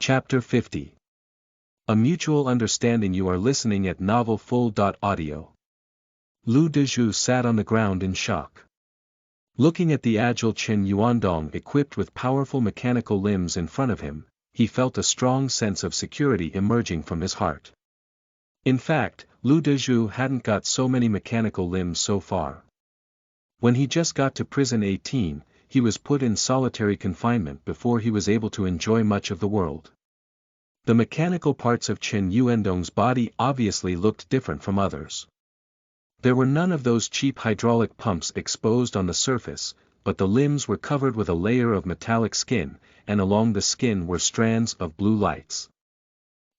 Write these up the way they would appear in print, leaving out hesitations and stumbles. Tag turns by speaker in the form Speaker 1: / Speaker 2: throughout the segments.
Speaker 1: Chapter 50. A Mutual Understanding. You are listening at novelfull.audio. Lu Dezhu sat on the ground in shock. Looking at the agile Chen Yuandong equipped with powerful mechanical limbs in front of him, he felt a strong sense of security emerging from his heart. In fact, Lu Dezhu hadn't got so many mechanical limbs so far. When he just got to prison 18, he was put in solitary confinement before he was able to enjoy much of the world. The mechanical parts of Chen Yuandong's body obviously looked different from others. There were none of those cheap hydraulic pumps exposed on the surface, but the limbs were covered with a layer of metallic skin, and along the skin were strands of blue lights.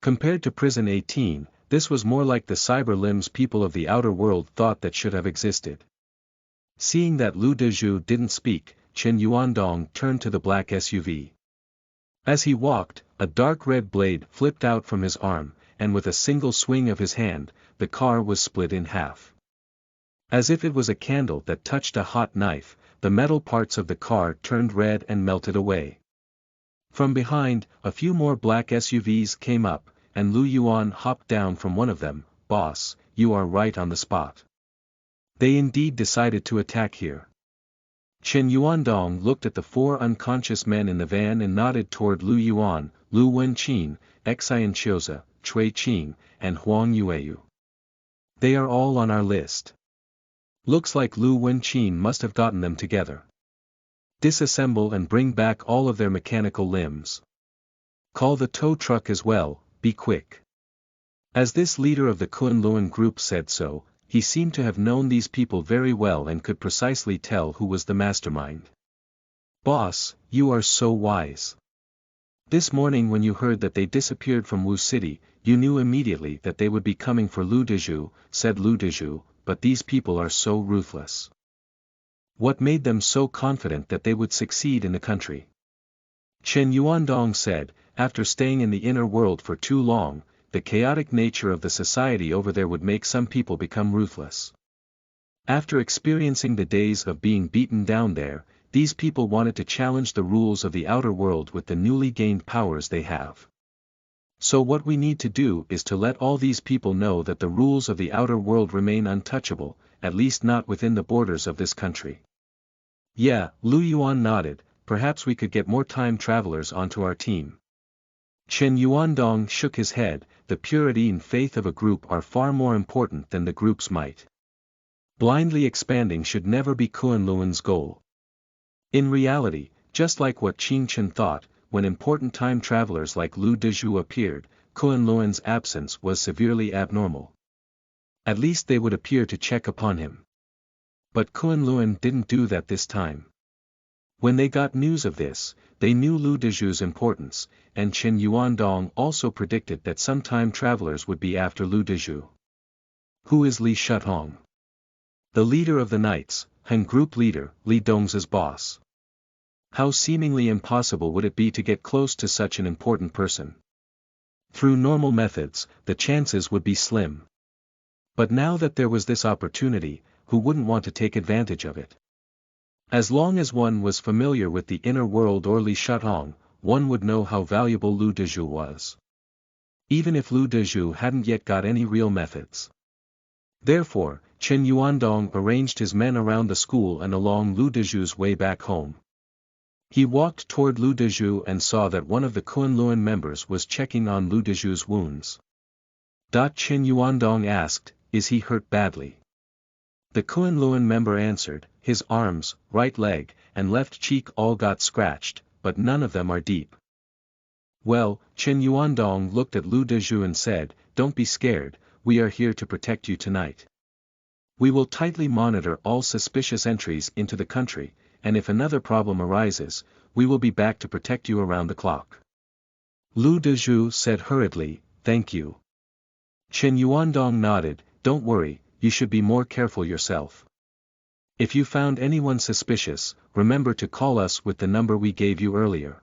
Speaker 1: Compared to prison 18, this was more like the cyber limbs people of the outer world thought that should have existed. Seeing that Lu Dezhu didn't speak, Chen Yuandong turned to the black SUV. As he walked, a dark red blade flipped out from his arm, and with a single swing of his hand, the car was split in half. As if it was a candle that touched a hot knife, the metal parts of the car turned red and melted away. From behind, a few more black SUVs came up, and Lu Yuan hopped down from one of them. "Boss, you are right on the spot. They indeed decided to attack here." Chen Yuandong looked at the four unconscious men in the van and nodded toward Lu Yuan, Lu Wenqin, Xian Qiuzi, Cui Qing, and Huang Yueyu. "They are all on our list. Looks like Lu Wenqin must have gotten them together. Disassemble and bring back all of their mechanical limbs. Call the tow truck as well, be quick." As this leader of the Kunlun group said so, he seemed to have known these people very well and could precisely tell who was the mastermind. "Boss, you are so wise. This morning when you heard that they disappeared from Wu City, you knew immediately that they would be coming for Lu Dezhu," said Lu Dezhu, "but these people are so ruthless. What made them so confident that they would succeed in the country?" Chen Yuandong said, "After staying in the inner world for too long, the chaotic nature of the society over there would make some people become ruthless. After experiencing the days of being beaten down there, these people wanted to challenge the rules of the outer world with the newly gained powers they have. So what we need to do is to let all these people know that the rules of the outer world remain untouchable, at least not within the borders of this country." "Yeah," Lu Yuan nodded, "perhaps we could get more time travelers onto our team." Chen Yuandong shook his head. "The purity and faith of a group are far more important than the group's might. Blindly expanding should never be Kunlun's goal." In reality, just like what Qin Chen thought, when important time travelers like Lu Dezhu appeared, Kunlun's absence was severely abnormal. At least they would appear to check upon him. But Kunlun didn't do that this time. When they got news of this, they knew Lu Dezhu's importance, and Chen Yuandong also predicted that some time travelers would be after Lu Dezhu. "Who is Li Shutong?" "The leader of the Knights, Han Group leader, Li Dong's boss. How seemingly impossible would it be to get close to such an important person? Through normal methods, the chances would be slim. But now that there was this opportunity, who wouldn't want to take advantage of it? As long as one was familiar with the inner world or Li Shutong, one would know how valuable Lu Dezhu was. Even if Lu Dezhu hadn't yet got any real methods. Therefore, Chen Yuandong arranged his men around the school and along Lu Dezhu's way back home. He walked toward Lu Dezhu and saw that one of the Kunlun members was checking on Lu Dezhu's wounds. Chen Yuandong asked, "Is he hurt badly?" The Kunlun member answered, "His arms, right leg, and left cheek all got scratched, but none of them are deep." "Well," Chen Yuandong looked at Lu Dezhu and said, "Don't be scared, we are here to protect you tonight. We will tightly monitor all suspicious entries into the country, and if another problem arises, we will be back to protect you around the clock." Lu Dezhu said hurriedly, "Thank you." Chen Yuandong nodded, "Don't worry, you should be more careful yourself. If you found anyone suspicious, remember to call us with the number we gave you earlier."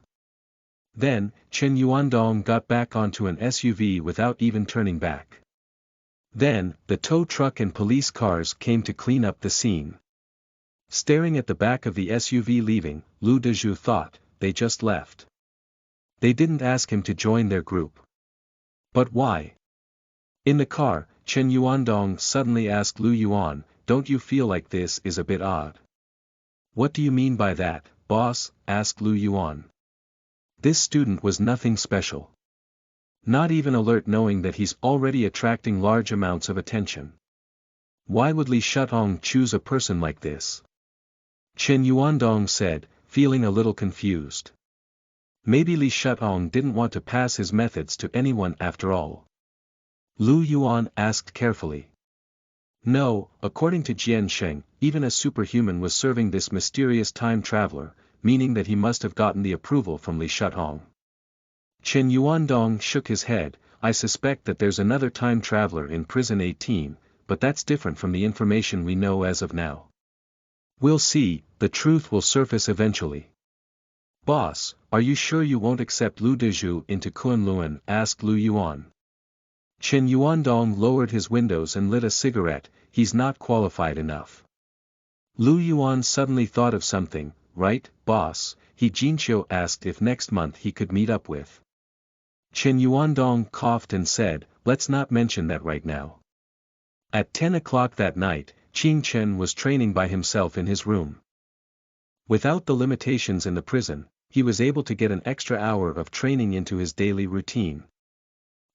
Speaker 1: Then, Chen Yuandong got back onto an SUV without even turning back. Then, the tow truck and police cars came to clean up the scene. Staring at the back of the SUV leaving, Lu Dezhu thought, they just left. They didn't ask him to join their group. But why? In the car, Chen Yuandong suddenly asked Lu Yuan, "Don't you feel like this is a bit odd?" "What do you mean by that, boss?" asked Lu Yuan. This student was nothing special. Not even alert, knowing that he's already attracting large amounts of attention. Why would Li Shutong choose a person like this? Chen Yuandong said, feeling a little confused. Maybe Li Shutong didn't want to pass his methods to anyone after all. Lu Yuan asked carefully. No, according to Jian Sheng, even a superhuman was serving this mysterious time traveler, meaning that he must have gotten the approval from Li Shutong. Chen Yuandong shook his head. I suspect that there's another time traveler in prison 18, but that's different from the information we know as of now. We'll see, the truth will surface eventually. Boss, are you sure you won't accept Lu Dezhu into Kunlun? Asked Lu Yuan. Chen Yuandong lowered his windows and lit a cigarette. He's not qualified enough. Lu Yuan suddenly thought of something. Right, boss? He Jinqiu asked if next month he could meet up with. Chen Yuandong coughed and said, let's not mention that right now. At 10 o'clock that night, Qing Chen was training by himself in his room. Without the limitations in the prison, he was able to get an extra hour of training into his daily routine.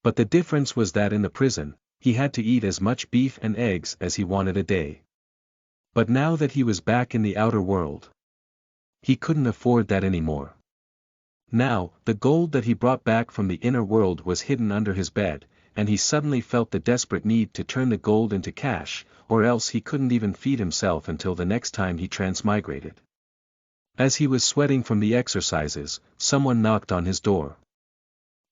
Speaker 1: But the difference was that in the prison, he had to eat as much beef and eggs as he wanted a day. But now that he was back in the outer world, he couldn't afford that anymore. Now, the gold that he brought back from the inner world was hidden under his bed, and he suddenly felt the desperate need to turn the gold into cash, or else he couldn't even feed himself until the next time he transmigrated. As he was sweating from the exercises, someone knocked on his door.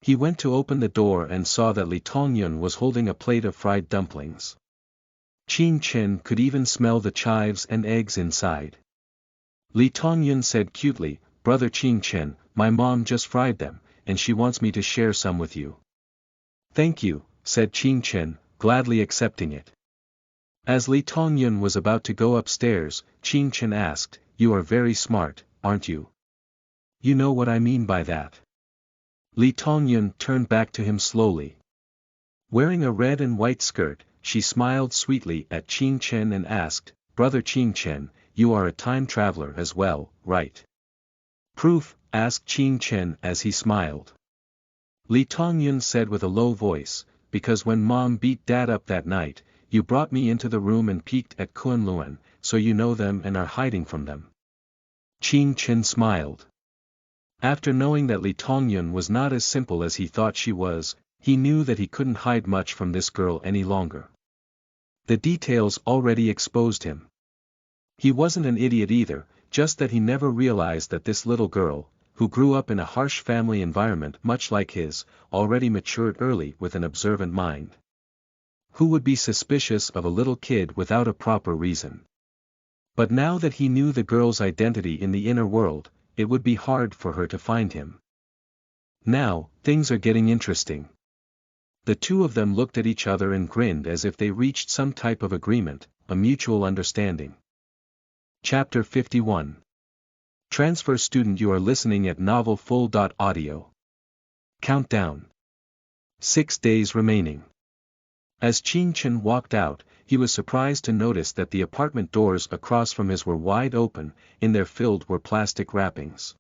Speaker 1: He went to open the door and saw that Li Tongyun was holding a plate of fried dumplings. Qing Chen could even smell the chives and eggs inside. Li Tongyun said cutely, "Brother Qing Chen, my mom just fried them, and she wants me to share some with you." "Thank you," said Qing Chen, gladly accepting it. As Li Tongyun was about to go upstairs, Qing Chen asked, "You are very smart, aren't you?" "You know what I mean by that." Li Tongyun turned back to him slowly. Wearing a red and white skirt, she smiled sweetly at Qing Chen and asked, "Brother Qing Chen, you are a time traveler as well, right?" "Proof?" asked Qing Chen as he smiled. Li Tongyun said with a low voice, "Because when Mom beat Dad up that night, you brought me into the room and peeked at Kunlun, so you know them and are hiding from them." Qing Chen smiled. After knowing that Li Tongyun was not as simple as he thought she was, he knew that he couldn't hide much from this girl any longer. The details already exposed him. He wasn't an idiot either, just that he never realized that this little girl, who grew up in a harsh family environment much like his, already matured early with an observant mind. Who would be suspicious of a little kid without a proper reason? But now that he knew the girl's identity in the inner world, it would be hard for her to find him. Now, things are getting interesting. The two of them looked at each other and grinned as if they reached some type of agreement, a mutual understanding. Chapter 51. Transfer student. You are listening at novelfull.audio. Countdown. 6 days remaining. As Qing Chen walked out, he was surprised to notice that the apartment doors across from his were wide open, in their filled were plastic wrappings.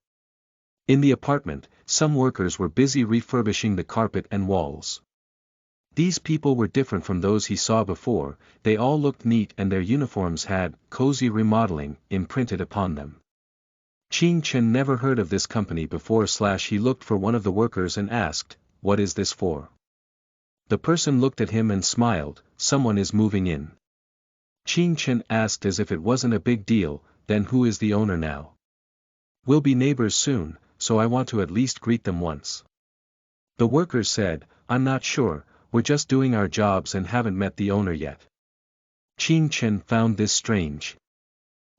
Speaker 1: In the apartment, some workers were busy refurbishing the carpet and walls. These people were different from those he saw before, they all looked neat and their uniforms had cozy remodeling imprinted upon them. Qing Chen never heard of this company before. He looked for one of the workers and asked, "What is this for?" The person looked at him and smiled, "Someone is moving in." Qing Chen asked as if it wasn't a big deal, "Then who is the owner now?" "We'll be neighbors soon, so I want to at least greet them once." The workers said, "I'm not sure, we're just doing our jobs and haven't met the owner yet." Qing Chen found this strange.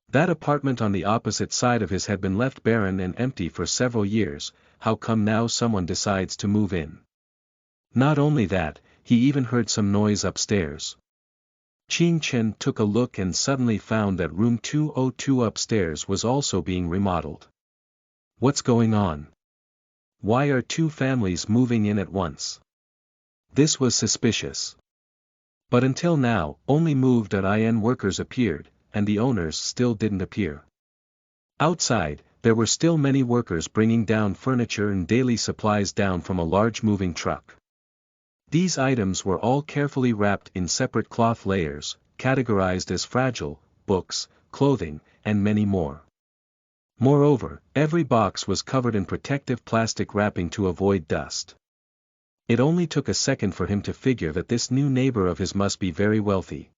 Speaker 1: That apartment on the opposite side of his had been left barren and empty for several years, how come now someone decides to move in? Not only that, he even heard some noise upstairs. Qing Chen took a look and suddenly found that room 202 upstairs was also being remodeled. What's going on? Why are two families moving in at once? This was suspicious. But until now, only move.in workers appeared, and the owners still didn't appear. Outside, there were still many workers bringing down furniture and daily supplies down from a large moving truck. These items were all carefully wrapped in separate cloth layers, categorized as fragile, books, clothing, and many more. Moreover, every box was covered in protective plastic wrapping to avoid dust. It only took a second for him to figure that this new neighbor of his must be very wealthy.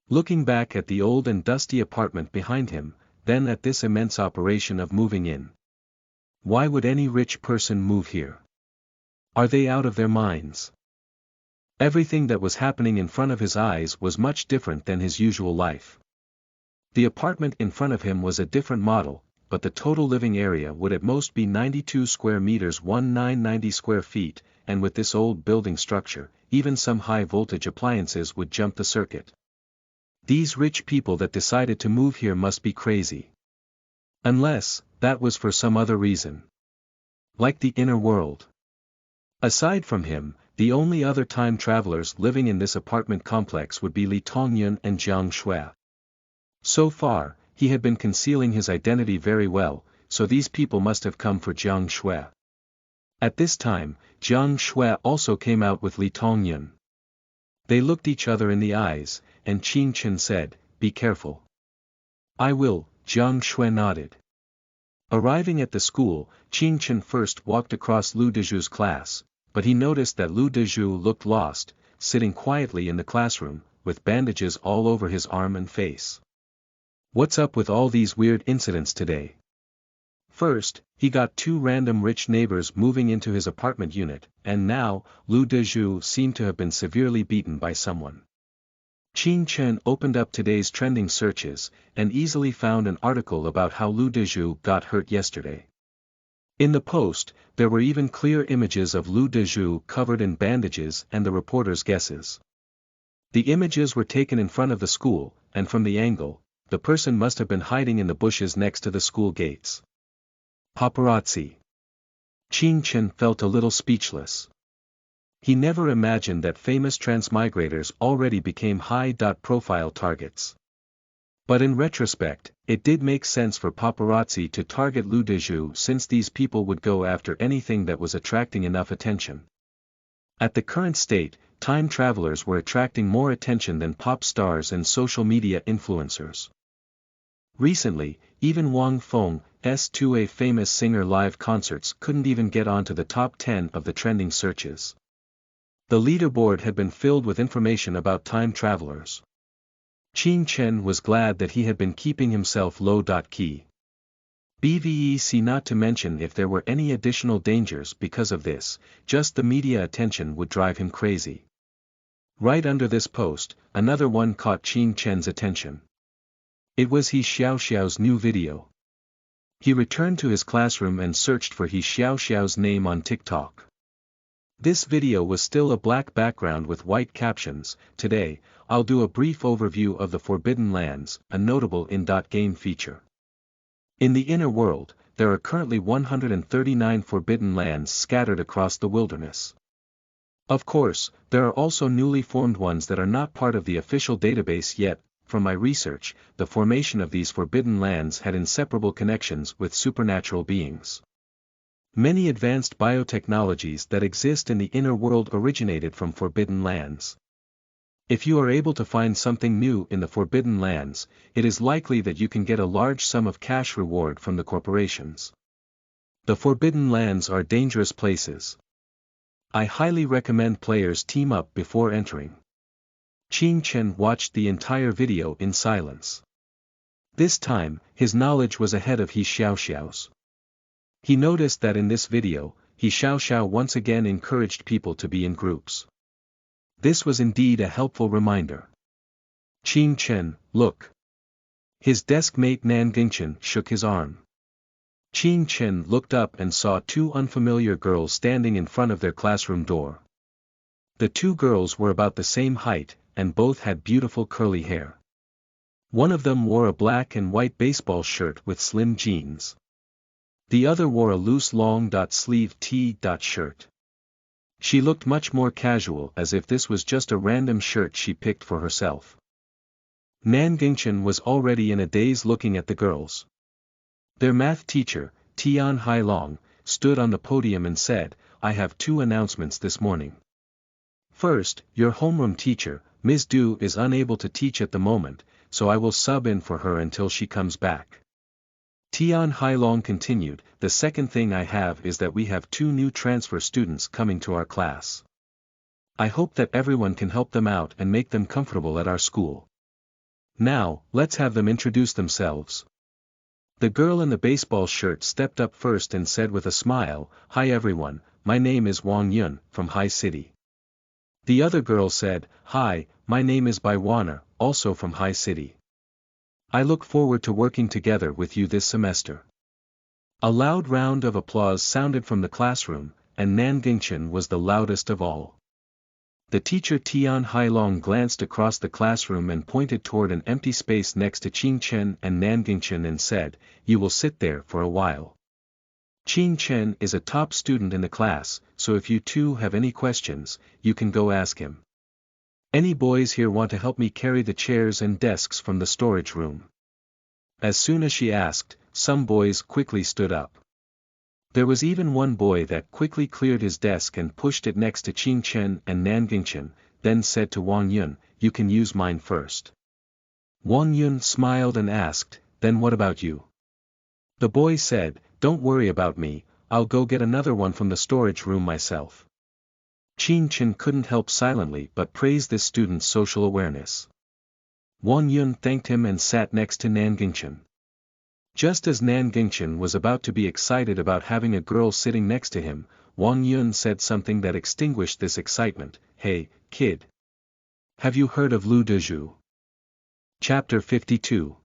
Speaker 1: Looking back at the old and dusty apartment behind him, then at this immense operation of moving in. Why would any rich person move here? Are they out of their minds? Everything that was happening in front of his eyes was much different than his usual life. The apartment in front of him was a different model, but the total living area would at most be 92 square meters 1990 square feet, and with this old building structure, even some high-voltage appliances would jump the circuit. These rich people that decided to move here must be crazy. Unless, that was for some other reason. Like the inner world. Aside from him, the only other time travelers living in this apartment complex would be Li Tongyun and Jiang Shui. So far, he had been concealing his identity very well, so these people must have come for Jiang Shui. At this time, Jiang Shui also came out with Li Tongyun. They looked each other in the eyes, and Qin Chen said, "Be careful." "I will," Jiang Shui nodded. Arriving at the school, Qin Chen first walked across Lu Deju's class, but he noticed that Lu Deju looked lost, sitting quietly in the classroom, with bandages all over his arm and face. What's up with all these weird incidents today? First, he got two random rich neighbors moving into his apartment unit, and now, Lu Deju seemed to have been severely beaten by someone. Qin Chen opened up today's trending searches, and easily found an article about how Lu Deju got hurt yesterday. In the post, there were even clear images of Lu Deju covered in bandages and the reporter's guesses. The images were taken in front of the school, and from the angle, the person must have been hiding in the bushes next to the school gates. Paparazzi. Qin Chen felt a little speechless. He never imagined that famous transmigrators already became high-profile targets. But in retrospect, it did make sense for paparazzi to target Lu Deju since these people would go after anything that was attracting enough attention. At the current state, time travelers were attracting more attention than pop stars and social media influencers. Recently, even Wang Feng's 2 famous singer live concerts couldn't even get onto the top 10 of the trending searches. The leaderboard had been filled with information about time travelers. Qin Chen was glad that he had been keeping himself low-key. Bvec not to mention if there were any additional dangers because of this, just the media attention would drive him crazy. Right under this post, another one caught Qin Chen's attention. It was He Xiaoxiao's new video. He returned to his classroom and searched for He Xiaoxiao's name on TikTok. This video was still a black background with white captions. Today, I'll do a brief overview of the Forbidden Lands, a notable in-game feature. In the inner world, there are currently 139 forbidden lands scattered across the wilderness. Of course, there are also newly formed ones that are not part of the official database yet. From my research, the formation of these forbidden lands had inseparable connections with supernatural beings. Many advanced biotechnologies that exist in the inner world originated from forbidden lands. If you are able to find something new in the forbidden lands, it is likely that you can get a large sum of cash reward from the corporations. The forbidden lands are dangerous places. I highly recommend players team up before entering. Qin Chen watched the entire video in silence. This time, his knowledge was ahead of He Xiaoxiao's. He noticed that in this video, He Xiaoxiao once again encouraged people to be in groups. This was indeed a helpful reminder. Qin Chen, look. His desk mate Nan Gingchen shook his arm. Qin Chen looked up and saw two unfamiliar girls standing in front of their classroom door. The two girls were about the same height, and both had beautiful curly hair. One of them wore a black and white baseball shirt with slim jeans. The other wore a loose long-sleeve T-shirt. She looked much more casual, as if this was just a random shirt she picked for herself. Nan Gingchen was already in a daze looking at the girls. Their math teacher, Tian Hailong, stood on the podium and said, "I have two announcements this morning. First, your homeroom teacher, Ms. Du, is unable to teach at the moment, so I will sub in for her until she comes back." Tian Hailong continued, "The second thing I have is that we have two new transfer students coming to our class. I hope that everyone can help them out and make them comfortable at our school. Now, let's have them introduce themselves." The girl in the baseball shirt stepped up first and said with a smile, "Hi everyone, my name is Wang Yun, from Hai City." The other girl said, "Hi, my name is Bai Wanner, also from Hai City. I look forward to working together with you this semester." A loud round of applause sounded from the classroom, and Nan Gingchen was the loudest of all. The teacher Tian Hailong glanced across the classroom and pointed toward an empty space next to Qing Chen and Nan Gingchen and said, "You will sit there for a while. Qing Chen is a top student in the class, so if you two have any questions, you can go ask him. Any boys here want to help me carry the chairs and desks from the storage room?" As soon as she asked, some boys quickly stood up. There was even one boy that quickly cleared his desk and pushed it next to Qing Chen and Nan Gingchen, then said to Wang Yun, "You can use mine first." Wang Yun smiled and asked, "Then what about you?" The boy said, "Don't worry about me, I'll go get another one from the storage room myself." Qing Chen couldn't help silently but praise this student's social awareness. Wang Yun thanked him and sat next to Nan Gingchen. Just as Nan Gingchen was about to be excited about having a girl sitting next to him, Wang Yun said something that extinguished this excitement. "Hey, kid. Have you heard of Lu Dezhu?" Chapter 52.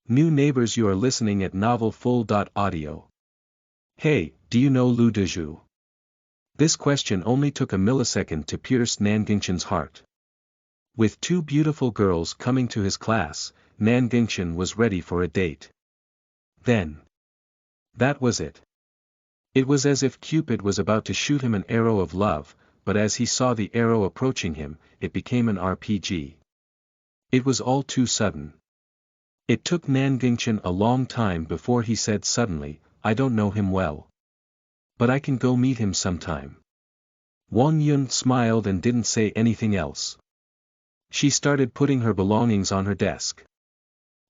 Speaker 1: New neighbors. You are listening at novelfull.audio. Hey, do you know Lu Dezhu? This question only took a millisecond to pierce Nan Gingchen's heart. With two beautiful girls coming to his class, Nan Gingchen was ready for a date. Then. That was it. It was as if Cupid was about to shoot him an arrow of love, but as he saw the arrow approaching him, it became an RPG. It was all too sudden. It took Nan Gingchen a long time before he said suddenly, "I don't know him well. But I can go meet him sometime." Wang Yun smiled and didn't say anything else. She started putting her belongings on her desk.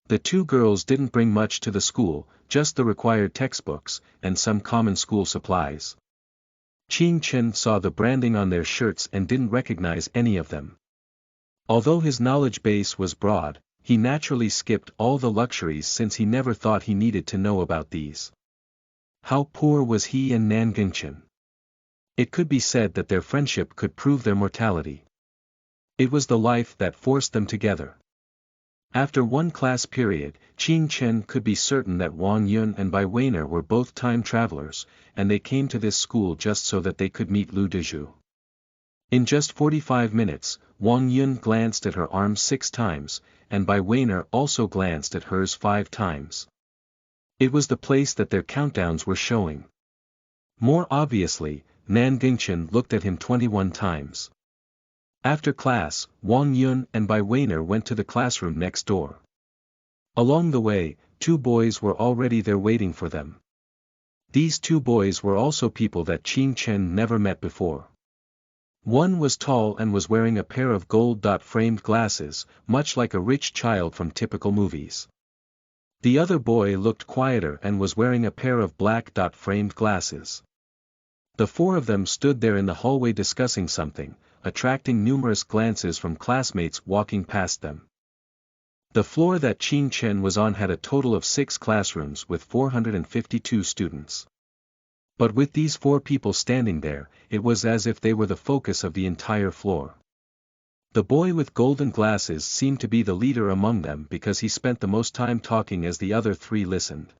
Speaker 1: The two girls didn't bring much to the school, just the required textbooks, and some common school supplies. Qing Chen saw the branding on their shirts and didn't recognize any of them. Although his knowledge base was broad, he naturally skipped all the luxuries since he never thought he needed to know about these. How poor was he and Nan Gingchen? It could be said that their friendship could prove their mortality. It was the life that forced them together. After one class period, Qing Chen could be certain that Wang Yun and Bai Weiner were both time travelers, and they came to this school just so that they could meet Lu Dezhu. In just 45 minutes, Wang Yun glanced at her arm 6 times, and Bai Weiner also glanced at hers 5 times. It was the place that their countdowns were showing. More obviously, Nan Gingchen looked at him 21 times. After class, Wang Yun and Bai Weiner went to the classroom next door. Along the way, 2 boys were already there waiting for them. These 2 boys were also people that Qing Chen never met before. One was tall and was wearing a pair of gold-framed glasses, much like a rich child from typical movies. The other boy looked quieter and was wearing a pair of black-framed glasses. The 4 of them stood there in the hallway discussing something, attracting numerous glances from classmates walking past them. The floor that Qing Chen was on had a total of 6 classrooms with 452 students. But with these 4 people standing there, it was as if they were the focus of the entire floor. The boy with golden glasses seemed to be the leader among them because he spent the most time talking as the other 3 listened.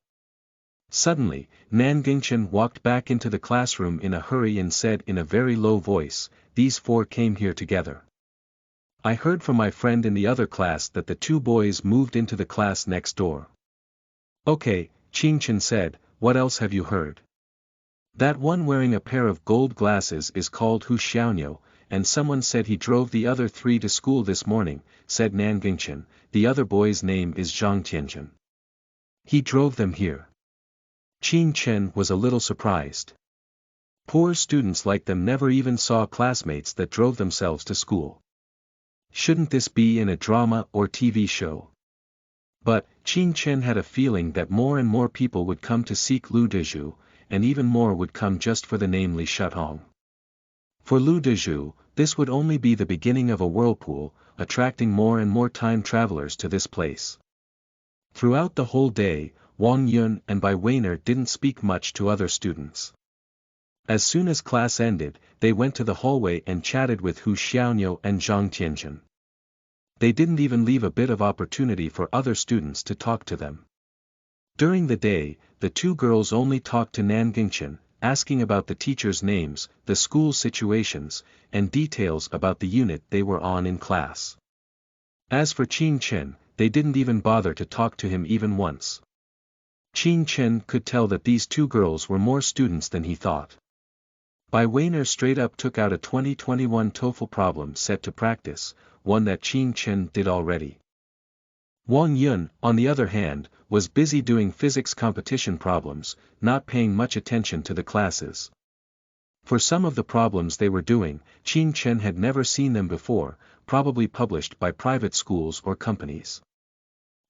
Speaker 1: Suddenly, Nan Gingchen walked back into the classroom in a hurry and said in a very low voice, "These 4 came here together. I heard from my friend in the other class that the 2 boys moved into the class next door." "Okay," Qing Chen said, what else have you heard? That one wearing a pair of gold glasses is called Hu Xiaoniu, and someone said he drove the other three to school this morning, said Nangingchen. The other boy's name is Zhang Tianjin. He drove them here. Qin Chen was a little surprised. Poor students like them never even saw classmates that drove themselves to school. Shouldn't this be in a drama or TV show? But, Qin Chen had a feeling that more and more people would come to seek Lu Dezhu, and even more would come just for the name Li Shutong. For Lu Dezhu, this would only be the beginning of a whirlpool, attracting more and more time travelers to this place. Throughout the whole day, Wang Yun and Bai Weiner didn't speak much to other students. As soon as class ended, they went to the hallway and chatted with Hu Xiaoniu and Zhang Tianjin. They didn't even leave a bit of opportunity for other students to talk to them. During the day, the two girls only talked to Nangingchen, asking about the teachers' names, the school situations, and details about the unit they were on in class. As for Qin Chen, they didn't even bother to talk to him even once. Qin Chen could tell that these two girls were more students than he thought. Bai Weiner straight up took out a 2021 TOEFL problem set to practice, one that Qin Chen did already. Wang Yun, on the other hand, was busy doing physics competition problems, not paying much attention to the classes. For some of the problems they were doing, Qin Chen had never seen them before, probably published by private schools or companies.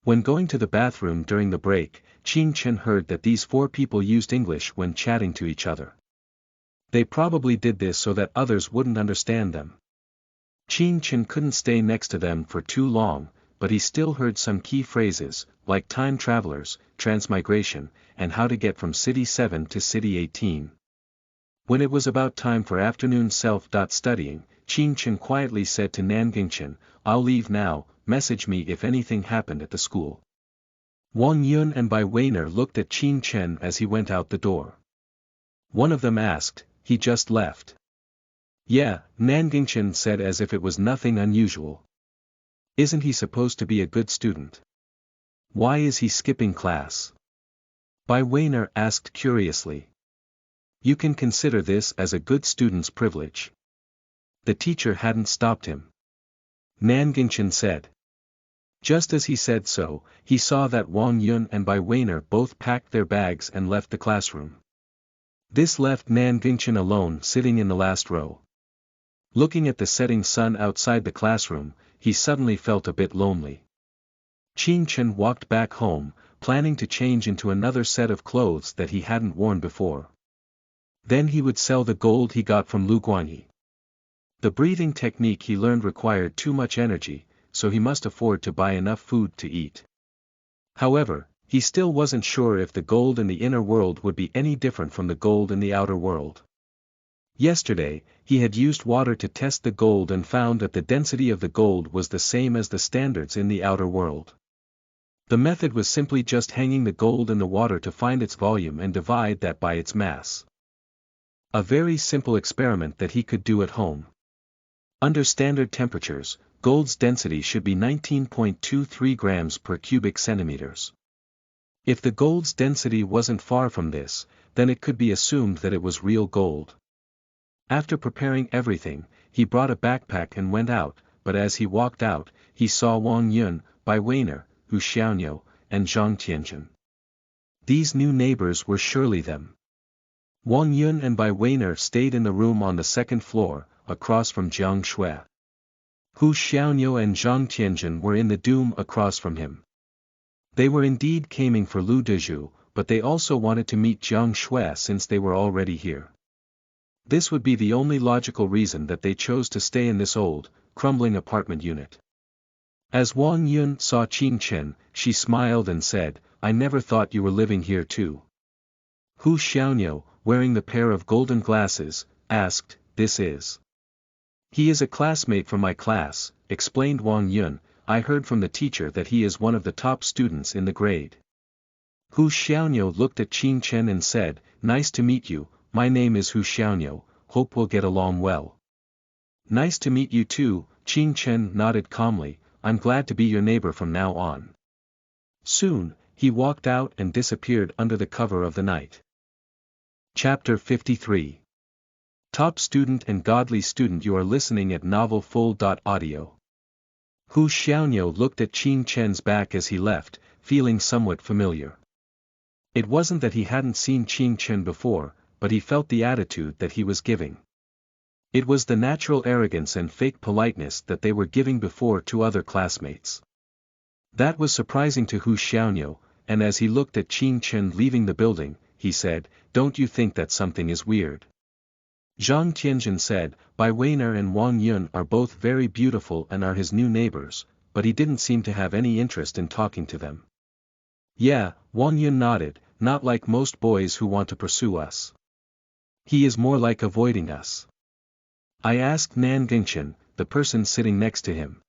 Speaker 1: When going to the bathroom during the break, Qin Chen heard that these four people used English when chatting to each other. They probably did this so that others wouldn't understand them. Qin Chen couldn't stay next to them for too long, but he still heard some key phrases, like time travelers, transmigration, and how to get from City 7 to City 18. When it was about time for afternoon self-studying, Qin Chen quietly said to Nangingchen, "I'll leave now, message me if anything happened at the school." Wang Yun and Bai Weiner looked at Qin Chen as he went out the door. One of them asked, "He just left?" "Yeah," Nangingchen said as if it was nothing unusual. "Isn't he supposed to be a good student? Why is he skipping class?" Bai Weiner asked curiously. "You can consider this as a good student's privilege." The teacher hadn't stopped him. Nangingchen said. Just as he said so, he saw that Wang Yun and Bai Weiner both packed their bags and left the classroom. This left Nangingchen alone sitting in the last row. Looking at the setting sun outside the classroom, he suddenly felt a bit lonely. Qin Chen walked back home, planning to change into another set of clothes that he hadn't worn before. Then he would sell the gold he got from Lu Guanyi. The breathing technique he learned required too much energy, so he must afford to buy enough food to eat. However, he still wasn't sure if the gold in the inner world would be any different from the gold in the outer world. Yesterday, he had used water to test the gold and found that the density of the gold was the same as the standards in the outer world. The method was simply just hanging the gold in the water to find its volume and divide that by its mass. A very simple experiment that he could do at home. Under standard temperatures, gold's density should be 19.23 grams per cubic centimeters. If the gold's density wasn't far from this, then it could be assumed that it was real gold. After preparing everything, he brought a backpack and went out, but as he walked out, he saw Wang Yun, Bai Weiner, Hu Xiaoniu, and Zhang Tianjin. These new neighbors were surely them. Wang Yun and Bai Weiner stayed in the room on the second floor, across from Jiang Shui. Hu Xiaoniu and Zhang Tianjin were in the dome across from him. They were indeed coming for Lu Dezhu, but they also wanted to meet Jiang Shui since they were already here. This would be the only logical reason that they chose to stay in this old, crumbling apartment unit. As Wang Yun saw Qin Chen, she smiled and said, "I never thought you were living here too." Hu Xiaoniu, wearing the pair of golden glasses, asked, "This is?" "He is a classmate from my class," explained Wang Yun. "I heard from the teacher that he is one of the top students in the grade." Hu Xiaoniu looked at Qin Chen and said, "Nice to meet you, my name is Hu Xiaoniu, hope we'll get along well." "Nice to meet you too," Qin Chen nodded calmly, "I'm glad to be your neighbor from now on." Soon, He walked out and disappeared under the cover of the night. Chapter 53. Top Student and Godly Student. You are listening at novelfull.audio. Hu Xiaoniu looked at Qin Chen's back as he left, feeling somewhat familiar. It wasn't that he hadn't seen Qin Chen before, but he felt the attitude that he was giving. It was the natural arrogance and fake politeness that they were giving before to other classmates. That was surprising to Hu Xiaoniu, and as he looked at Qin Chen leaving the building, he said, "Don't you think that something is weird?" Zhang Tianjin said, Bai Weiner and Wang Yun are both very beautiful and are his new neighbors, but he didn't seem to have any interest in talking to them. Yeah, Wang Yun nodded, not like most boys who want to pursue us. He is more like avoiding us. I asked Nan Gingchen, the person sitting next to him.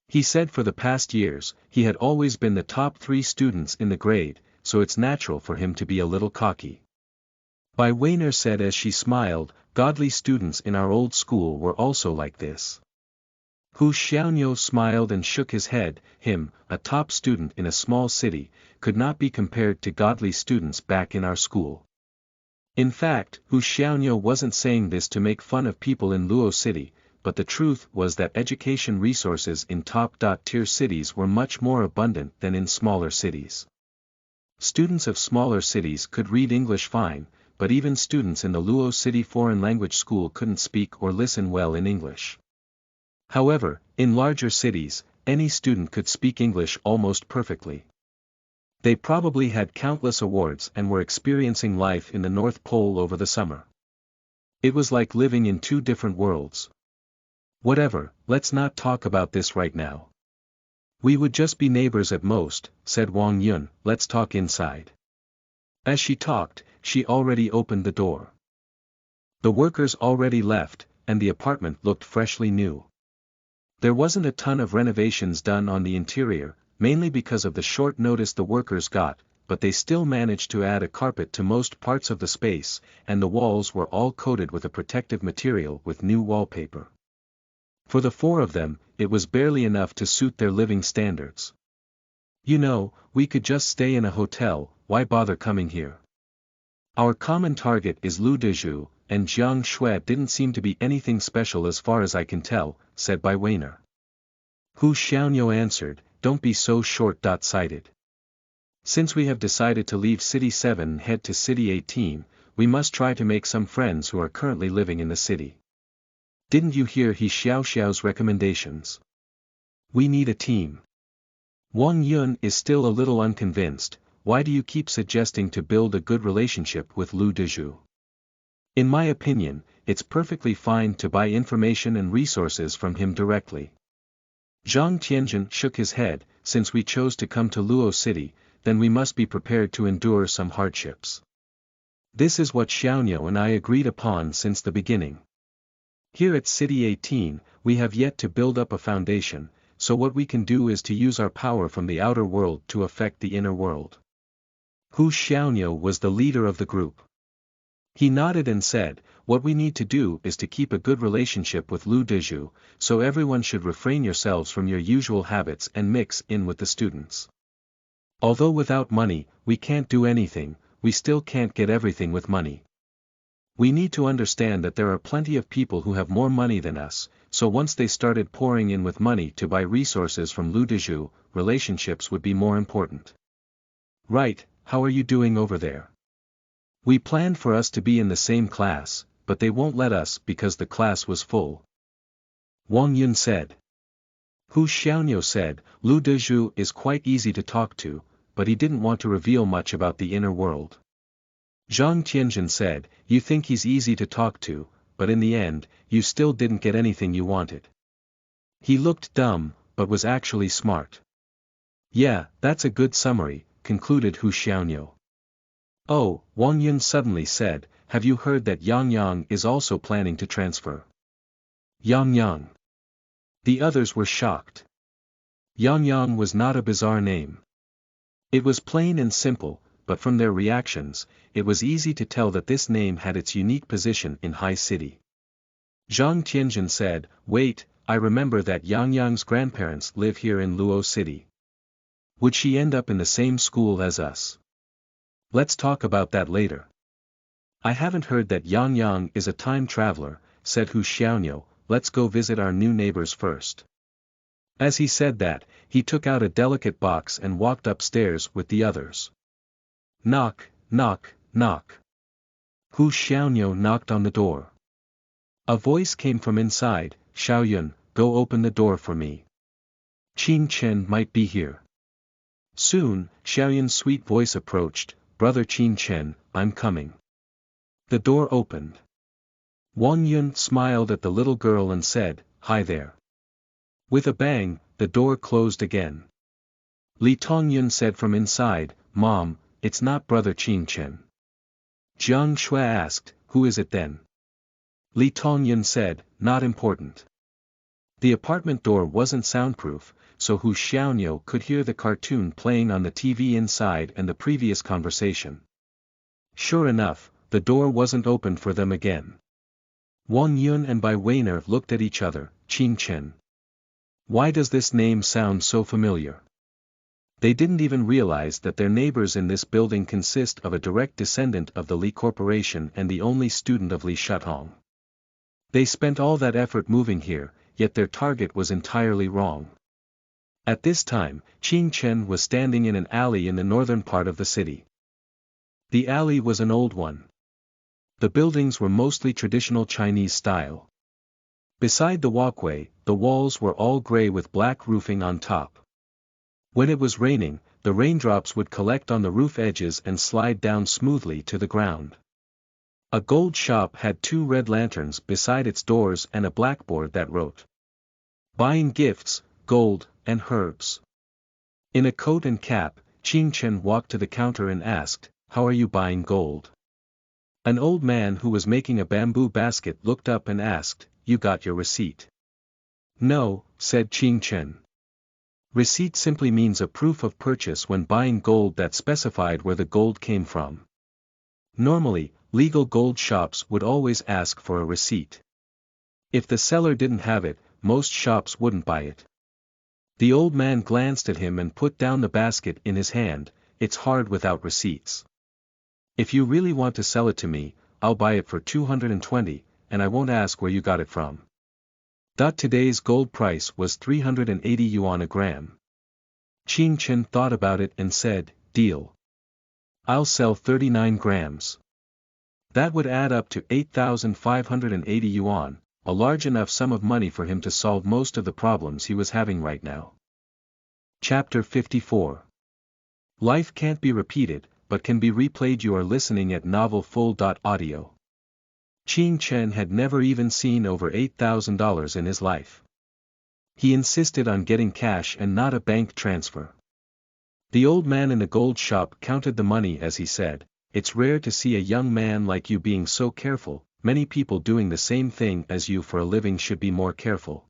Speaker 1: He said for the past years, he had always been the top 3 students in the grade, so it's natural for him to be a little cocky. Bai Weiner said as she smiled, godly students in our old school were also like this. Hu Xiaoniu smiled and shook his head. Him, a top student in a small city, could not be compared to godly students back in our school. In fact, Hu Xiaoniu wasn't saying this to make fun of people in Luo City, but the truth was that education resources in top-tier cities were much more abundant than in smaller cities. Students of smaller cities could read English fine, but even students in the Luo City foreign language school couldn't speak or listen well in English. However, in larger cities, any student could speak English almost perfectly. They probably had countless awards and were experiencing life in the North Pole over the summer. It was like living in 2 different worlds. Whatever, let's not talk about this right now. We would just be neighbors at most, said Wang Yun, let's talk inside. As she talked, she already opened the door. The workers already left, and the apartment looked freshly new. There wasn't a ton of renovations done on the interior, mainly because of the short notice the workers got, but they still managed to add a carpet to most parts of the space, and the walls were all coated with a protective material with new wallpaper. For the 4 of them, it was barely enough to suit their living standards. You know, we could just stay in a hotel, why bother coming here? Our common target is Lu Dezhu, and Jiang Shui didn't seem to be anything special as far as I can tell, said Bai Weiner. Hu Xiaoniu answered, don't be so short-sighted. Since we have decided to leave City 7 and head to City 18, we must try to make some friends who are currently living in the city. Didn't you hear He Xiaoxiao's recommendations? We need a team. Wang Yun is still a little unconvinced. Why do you keep suggesting to build a good relationship with Lu Dezhu? In my opinion, it's perfectly fine to buy information and resources from him directly. Zhang Tianjin shook his head, since we chose to come to Luo City, then we must be prepared to endure some hardships. This is what Xiaoniu and I agreed upon since the beginning. Here at City 18, we have yet to build up a foundation, so what we can do is to use our power from the outer world to affect the inner world. Hu Xiaoniu was the leader of the group. He nodded and said, what we need to do is to keep a good relationship with Lu Dezhu, so everyone should refrain yourselves from your usual habits and mix in with the students. Although without money, we can't do anything, we still can't get everything with money. We need to understand that there are plenty of people who have more money than us, so once they started pouring in with money to buy resources from Lu Dezhu, relationships would be more important. Right, how are you doing over there? We planned for us to be in the same class, but they won't let us because the class was full. Wang Yun said. Hu Xiaoniu said, Lu Dezhu is quite easy to talk to, but he didn't want to reveal much about the inner world. Zhang Tianjin said, you think he's easy to talk to, but in the end, you still didn't get anything you wanted. He looked dumb, but was actually smart. Yeah, that's a good summary, concluded Hu Xiaoniu. Oh, Wang Yun suddenly said, have you heard that Yang Yang is also planning to transfer? Yang Yang. The others were shocked. Yang Yang was not a bizarre name. It was plain and simple, but from their reactions, it was easy to tell that this name had its unique position in High City. Zhang Tianjin said, wait, I remember that Yang Yang's grandparents live here in Luo City. Would she end up in the same school as us? Let's talk about that later. I haven't heard that Yang Yang is a time traveler, said Hu Xiaoniu. Let's go visit our new neighbors first. As he said that, he took out a delicate box and walked upstairs with the others. Knock, knock, knock. Hu Xiaoniu knocked on the door. A voice came from inside, Xiaoyun, go open the door for me. Qin Chen might be here. Soon, Xiaoyun's sweet voice approached, Brother Qin Chen, I'm coming. The door opened. Wang Yun smiled at the little girl and said, Hi there. With a bang, the door closed again. Li Tongyun said from inside, Mom, it's not Brother Qin Chen. Jiang Shui asked, Who is it then? Li Tongyun said, Not important. The apartment door wasn't soundproof, so Hu Xiaoniu could hear the cartoon playing on the TV inside and the previous conversation. Sure enough, the door wasn't opened for them again. Wang Yun and Bai Weiner looked at each other, Qin Chen. Why does this name sound so familiar? They didn't even realize that their neighbors in this building consist of a direct descendant of the Li Corporation and the only student of Li Shuthong. They spent all that effort moving here, yet their target was entirely wrong. At this time, Qin Chen was standing in an alley in the northern part of the city. The alley was an old one. The buildings were mostly traditional Chinese style. Beside the walkway, the walls were all gray with black roofing on top. When it was raining, the raindrops would collect on the roof edges and slide down smoothly to the ground. A gold shop had 2 red lanterns beside its doors and a blackboard that wrote, Buying gifts, gold, and herbs. In a coat and cap, Qin Chen walked to the counter and asked, How are you buying gold? An old man who was making a bamboo basket looked up and asked, You got your receipt? No, said Qin Chen. Receipt simply means a proof of purchase when buying gold that specified where the gold came from. Normally, legal gold shops would always ask for a receipt. If the seller didn't have it, most shops wouldn't buy it. The old man glanced at him and put down the basket in his hand. It's hard without receipts. If you really want to sell it to me, I'll buy it for 220, and I won't ask where you got it from. Today's gold price was 380 yuan a gram. Qin Chen thought about it and said, Deal. I'll sell 39 grams. That would add up to 8,580 yuan, a large enough sum of money for him to solve most of the problems he was having right now. Chapter 54. Life can't be repeated, but can be replayed. You are listening at novelfull.audio. Qin Chen had never even seen over $8,000 in his life. He insisted on getting cash and not a bank transfer. The old man in the gold shop counted the money as he said, It's rare to see a young man like you being so careful. Many people doing the same thing as you for a living should be more careful.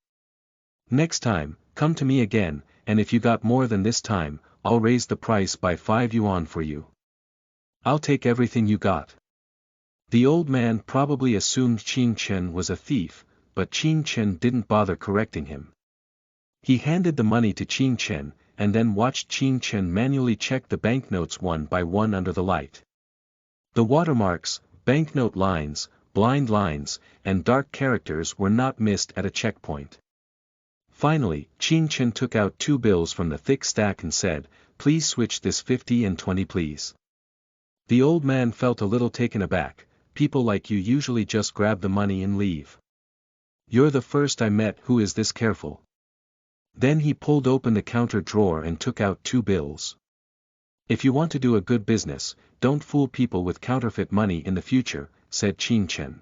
Speaker 1: Next time, come to me again, and if you got more than this time, I'll raise the price by 5 yuan for you. I'll take everything you got. The old man probably assumed Qin Chen was a thief, but Qin Chen didn't bother correcting him. He handed the money to Qin Chen, and then watched Qin Chen manually check the banknotes one by one under the light. The watermarks, banknote lines, blind lines, and dark characters were not missed at a checkpoint. Finally, Qin Chen took out 2 bills from the thick stack and said, Please switch this 50 and 20 please. The old man felt a little taken aback. People like you usually just grab the money and leave. You're the first I met who is this careful. Then he pulled open the counter drawer and took out 2 bills. If you want to do a good business, don't fool people with counterfeit money in the future, said Qin Chen.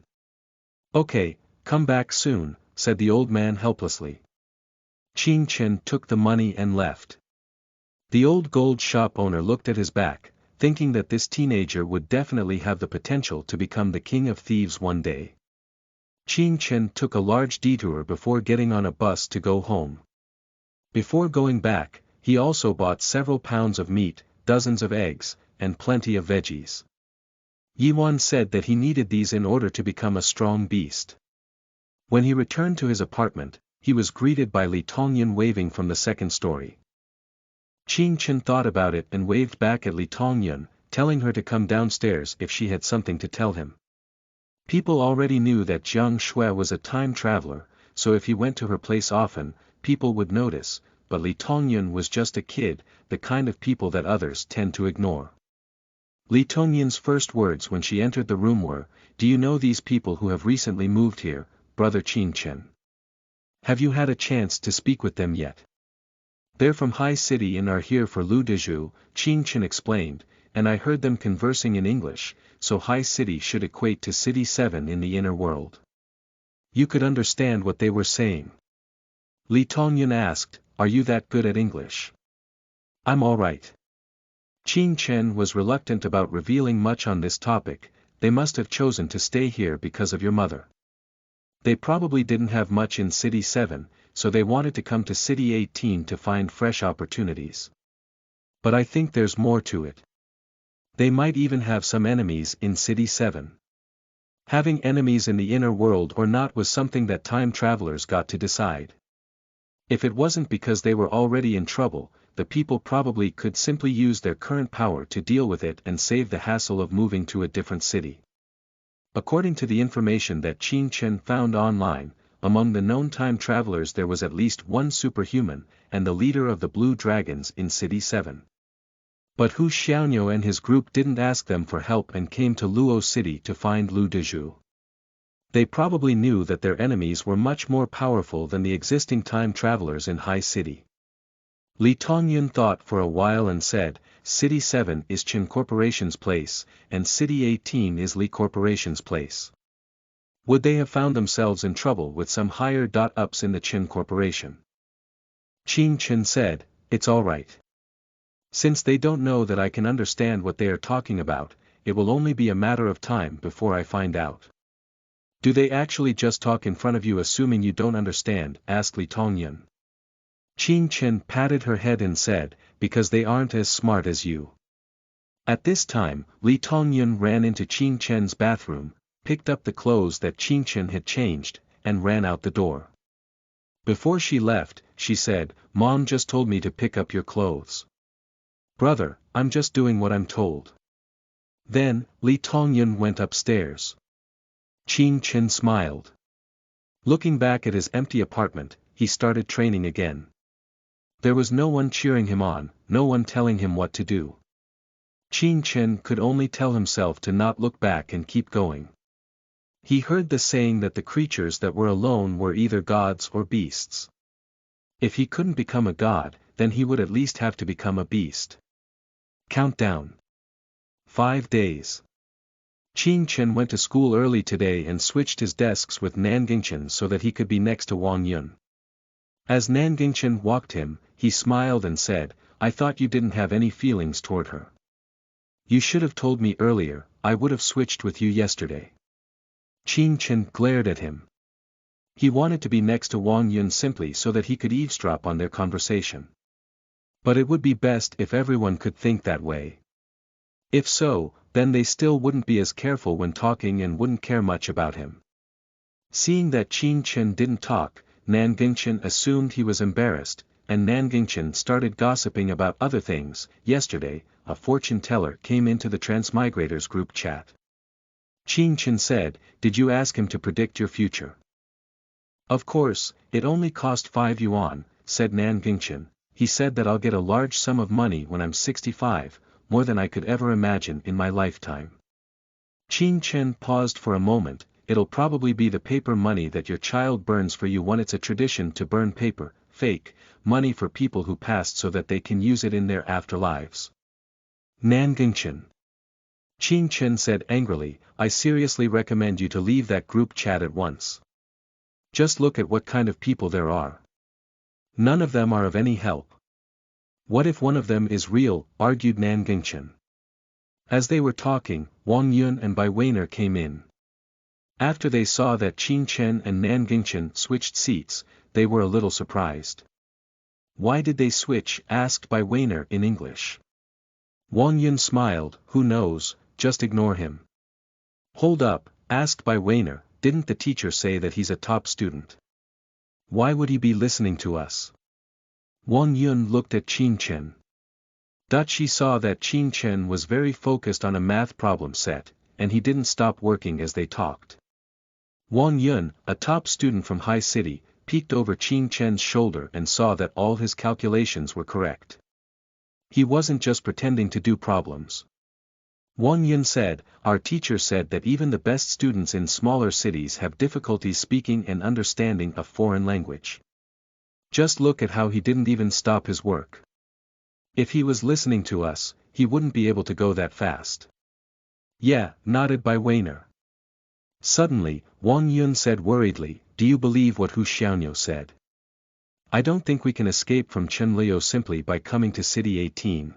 Speaker 1: Okay, come back soon, said the old man helplessly. Qin Chen took the money and left. The old gold shop owner looked at his back, thinking that this teenager would definitely have the potential to become the king of thieves one day. Qin Chen took a large detour before getting on a bus to go home. Before going back, he also bought several pounds of meat, dozens of eggs, and plenty of veggies. Yiwan said that he needed these in order to become a strong beast. When he returned to his apartment, he was greeted by Li Tongyun waving from the second story. Qing Chen thought about it and waved back at Li Tongyun, telling her to come downstairs if she had something to tell him. People already knew that Jiang Shui was a time traveler, so if he went to her place often, people would notice, but Li Tongyun was just a kid, the kind of people that others tend to ignore. Li Tongyun's first words when she entered the room were, "Do you know these people who have recently moved here, brother Qing Chen? Have you had a chance to speak with them yet? They're from High City and are here for Lu Dezhu," Qing Chen explained, "and I heard them conversing in English, so High City should equate to City 7 in the inner world. You could understand what they were saying?" Li Tongyun asked, "Are you that good at English?" "I'm alright." Qing Chen was reluctant about revealing much on this topic. "They must have chosen to stay here because of your mother. They probably didn't have much in City 7, so they wanted to come to City 18 to find fresh opportunities. But I think there's more to it. They might even have some enemies in City 7. Having enemies in the inner world or not was something that time travelers got to decide. If it wasn't because they were already in trouble, the people probably could simply use their current power to deal with it and save the hassle of moving to a different city." According to the information that Qing Chen found online, among the known time travelers there was at least one superhuman, and the leader of the Blue Dragons in City 7. But Hu Xiaoniu and his group didn't ask them for help and came to Luo City to find Lu Dezhu. They probably knew that their enemies were much more powerful than the existing time travelers in High City. Li Tongyun thought for a while and said, "City 7 is Qin Corporation's place, and City 18 is Li Corporation's place. Would they have found themselves in trouble with some higher-ups in the Qin Corporation?" Qing Chen said, "It's alright. Since they don't know that I can understand what they are talking about, it will only be a matter of time before I find out." "Do they actually just talk in front of you assuming you don't understand?" asked Li Tongyun. Qing Chen patted her head and said, "Because they aren't as smart as you." At this time, Li Tongyun ran into Qing Chen's bathroom, picked up the clothes that Qing Chen had changed, and ran out the door. Before she left, she said, "Mom just told me to pick up your clothes." "Brother, I'm just doing what I'm told." Then, Li Tongyun went upstairs. Qing Chen smiled. Looking back at his empty apartment, he started training again. There was no one cheering him on, no one telling him what to do. Qing Chen could only tell himself to not look back and keep going. He heard the saying that the creatures that were alone were either gods or beasts. If he couldn't become a god, then he would at least have to become a beast. Countdown. 5 days. Qing Chen went to school early today and switched his desks with Nangingchen so that he could be next to Wang Yun. As Nangingchen walked him, he smiled and said, "I thought you didn't have any feelings toward her. You should have told me earlier, I would have switched with you yesterday." Qing Chen glared at him. He wanted to be next to Wang Yun simply so that he could eavesdrop on their conversation. But it would be best if everyone could think that way. If so, then they still wouldn't be as careful when talking and wouldn't care much about him. Seeing that Qing Chen didn't talk, Nangingchen assumed he was embarrassed, and Nangingchen started gossiping about other things. Yesterday, a fortune teller came into the Transmigrators group chat. Qing Chen said, "Did you ask him to predict your future?" "Of course, it only cost 5 yuan, said Nangingchen. "He said that I'll get a large sum of money when I'm 65, more than I could ever imagine in my lifetime." Qing Chen paused for a moment. "It'll probably be the paper money that your child burns for you when it's a tradition to burn paper, fake, money for people who passed so that they can use it in their afterlives." Nangingchen. Qing Chen said angrily, "I seriously recommend you to leave that group chat at once. Just look at what kind of people there are. None of them are of any help." "What if one of them is real?" argued Nangingchen. As they were talking, Wang Yun and Bai Weiner came in. After they saw that Qing Chen and Nangingchen switched seats, they were a little surprised. "Why did they switch?" asked Bai Weiner in English. Wang Yun smiled, "Who knows, just ignore him." "Hold up," asked Bai Weiner, "didn't the teacher say that he's a top student? Why would he be listening to us?" Wang Yun looked at Qing Chen. She saw that Qin Chen was very focused on a math problem set, and he didn't stop working as they talked. Wang Yun, a top student from High City, peeked over Qin Chen's shoulder and saw that all his calculations were correct. He wasn't just pretending to do problems. Wang Yun said, "Our teacher said that even the best students in smaller cities have difficulties speaking and understanding a foreign language. Just look at how he didn't even stop his work. If he was listening to us, he wouldn't be able to go that fast." "Yeah," nodded Bai Weiner. Suddenly, Wang Yun said worriedly, "Do you believe what Hu Xiaoniu said? I don't think we can escape from Chen Liu simply by coming to City 18.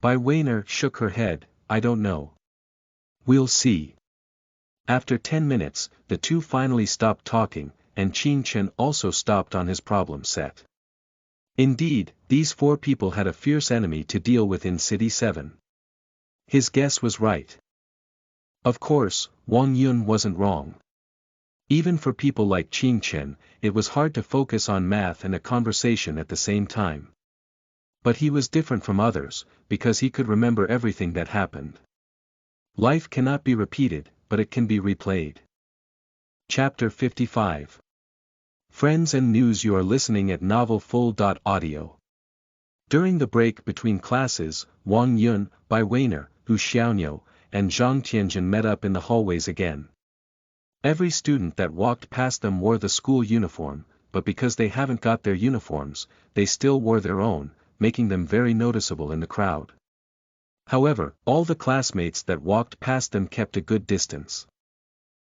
Speaker 1: Bai Weiner shook her head, "I don't know. We'll see." After 10 minutes, the two finally stopped talking, and Qin Chen also stopped on his problem set. Indeed, these four people had a fierce enemy to deal with in City 7. His guess was right. Of course, Wang Yun wasn't wrong. Even for people like Qin Chen, it was hard to focus on math and a conversation at the same time. But he was different from others, because he could remember everything that happened. Life cannot be repeated, but it can be replayed. Chapter 55. Friends and news. You are listening at novelfull.audio. During the break between classes, Wang Yun, Bai Weiner, Hu Xiaoniu, and Zhang Tianjin met up in the hallways again. Every student that walked past them wore the school uniform, but because they haven't got their uniforms, they still wore their own, making them very noticeable in the crowd. However, all the classmates that walked past them kept a good distance.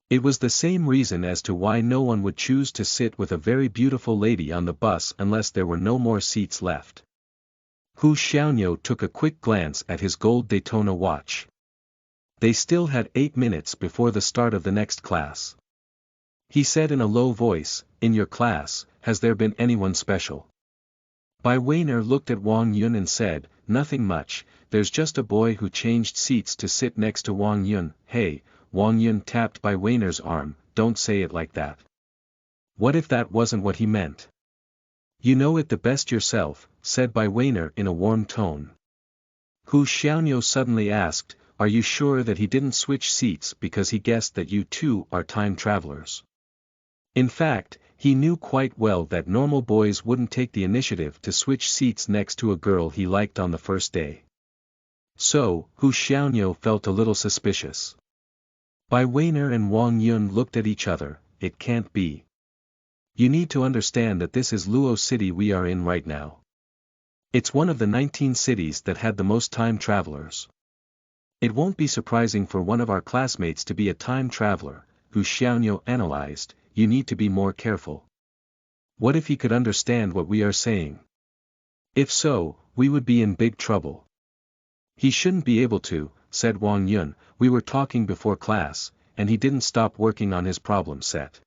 Speaker 1: It was the same reason as to why no one would choose to sit with a very beautiful lady on the bus unless there were no more seats left. Hu Xiaoniu took a quick glance at his gold Daytona watch. They still had 8 minutes before the start of the next class. He said in a low voice, "In your class, has there been anyone special?" Bai Weiner looked at Wang Yun and said, "Nothing much, there's just a boy who changed seats to sit next to Wang Yun." "Hey," Wang Yun tapped Bai Weiner's arm, "don't say it like that. What if that wasn't what he meant?" "You know it the best yourself," said Bai Weiner in a warm tone. Hu Xiaoniu suddenly asked, "Are you sure that he didn't switch seats because he guessed that you two are time travelers?" In fact, he knew quite well that normal boys wouldn't take the initiative to switch seats next to a girl he liked on the first day. So, Hu Xiaoniu felt a little suspicious. Bai Weiner and Wang Yun looked at each other. "It can't be. You need to understand that this is Luo City we are in right now. It's one of the 19 cities that had the most time travelers. It won't be surprising for one of our classmates to be a time traveler," Hu Xiaoniu analyzed. "You need to be more careful. What if he could understand what we are saying? If so, we would be in big trouble." "He shouldn't be able to," said Wang Yun. "We were talking before class, and he didn't stop working on his problem set."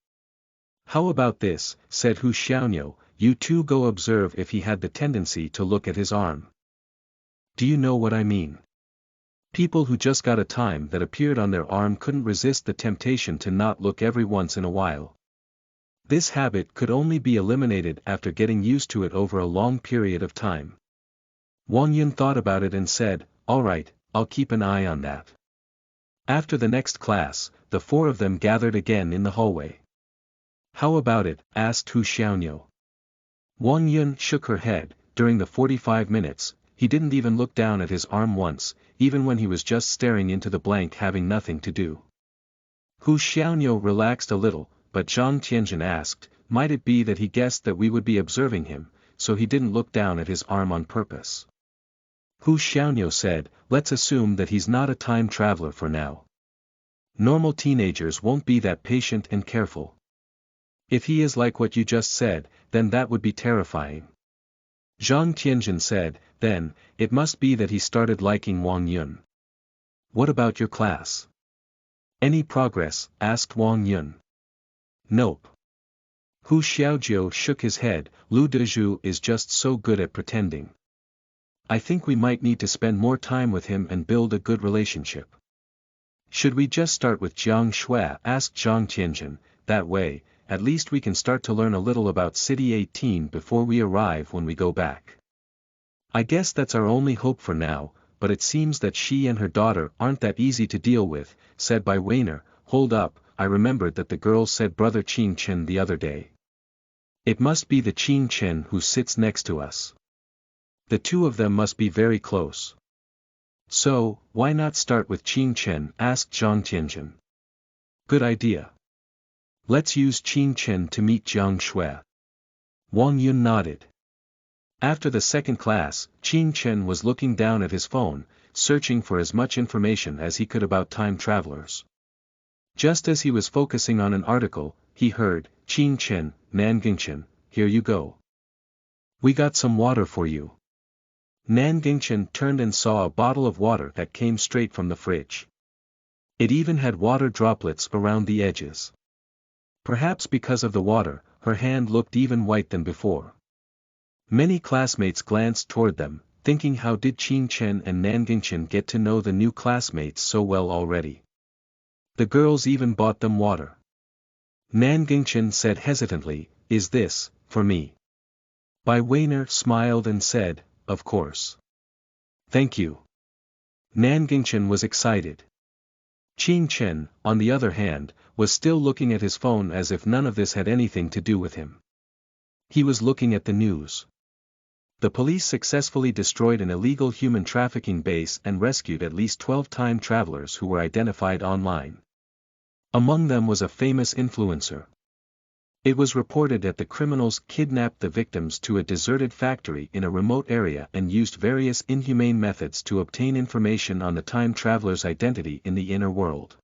Speaker 1: "How about this," said Hu Xiaoniu, "you two go observe if he had the tendency to look at his arm." "Do you know what I mean? People who just got a time that appeared on their arm couldn't resist the temptation to not look every once in a while. This habit could only be eliminated after getting used to it over a long period of time." Wang Yun thought about it and said, "All right, I'll keep an eye on that." After the next class, the four of them gathered again in the hallway. "How about it?" asked Hu Xiaoniu. Wang Yun shook her head. During the 45 minutes, he didn't even look down at his arm once, even when he was just staring into the blank having nothing to do. Hu Xiaoniu relaxed a little, but Zhang Tianjin asked, "Might it be that he guessed that we would be observing him, so he didn't look down at his arm on purpose?" Hu Xiaoniu said, "Let's assume that he's not a time traveler for now. Normal teenagers won't be that patient and careful. If he is like what you just said, then that would be terrifying." Zhang Tianjin said, "Then, it must be that he started liking Wang Yun." "What about your class? Any progress?" asked Wang Yun. "Nope." Hu Xiaojiu shook his head. "Lu Dezhu is just so good at pretending. I think we might need to spend more time with him and build a good relationship." "Should we just start with Jiang Shui?" asked Zhang Tianjin. "That way, at least we can start to learn a little about City 18 before we arrive when we go back." I guess that's our only hope for now, but it seems that she and her daughter aren't that easy to deal with, said Bai Weiner. Hold up, I remembered that the girl said brother Qing Chen the other day. It must be the Qing Chen who sits next to us. The two of them must be very close. So, why not start with Qing Chen? Asked Zhang Tianjin. Good idea. Let's use Qing Chen to meet Jiang Shui. Wang Yun nodded. After the second class, Qing Chen was looking down at his phone, searching for as much information as he could about time travelers. Just as he was focusing on an article, he heard, Qing Chen, Nangingchen, here you go. We got some water for you. Nangingchen turned and saw a bottle of water that came straight from the fridge. It even had water droplets around the edges. Perhaps because of the water, her hand looked even white than before. Many classmates glanced toward them, thinking how did Qing Chen and Nangingchen get to know the new classmates so well already. The girls even bought them water. Nangingchen said hesitantly, is this, for me? Bai Weiner smiled and said, of course. Thank you. Nangingchen was excited. Qing Chen, on the other hand, was still looking at his phone as if none of this had anything to do with him. He was looking at the news. The police successfully destroyed an illegal human trafficking base and rescued at least 12 time travelers who were identified online. Among them was a famous influencer. It was reported that the criminals kidnapped the victims to a deserted factory in a remote area and used various inhumane methods to obtain information on the time traveler's identity in the inner world.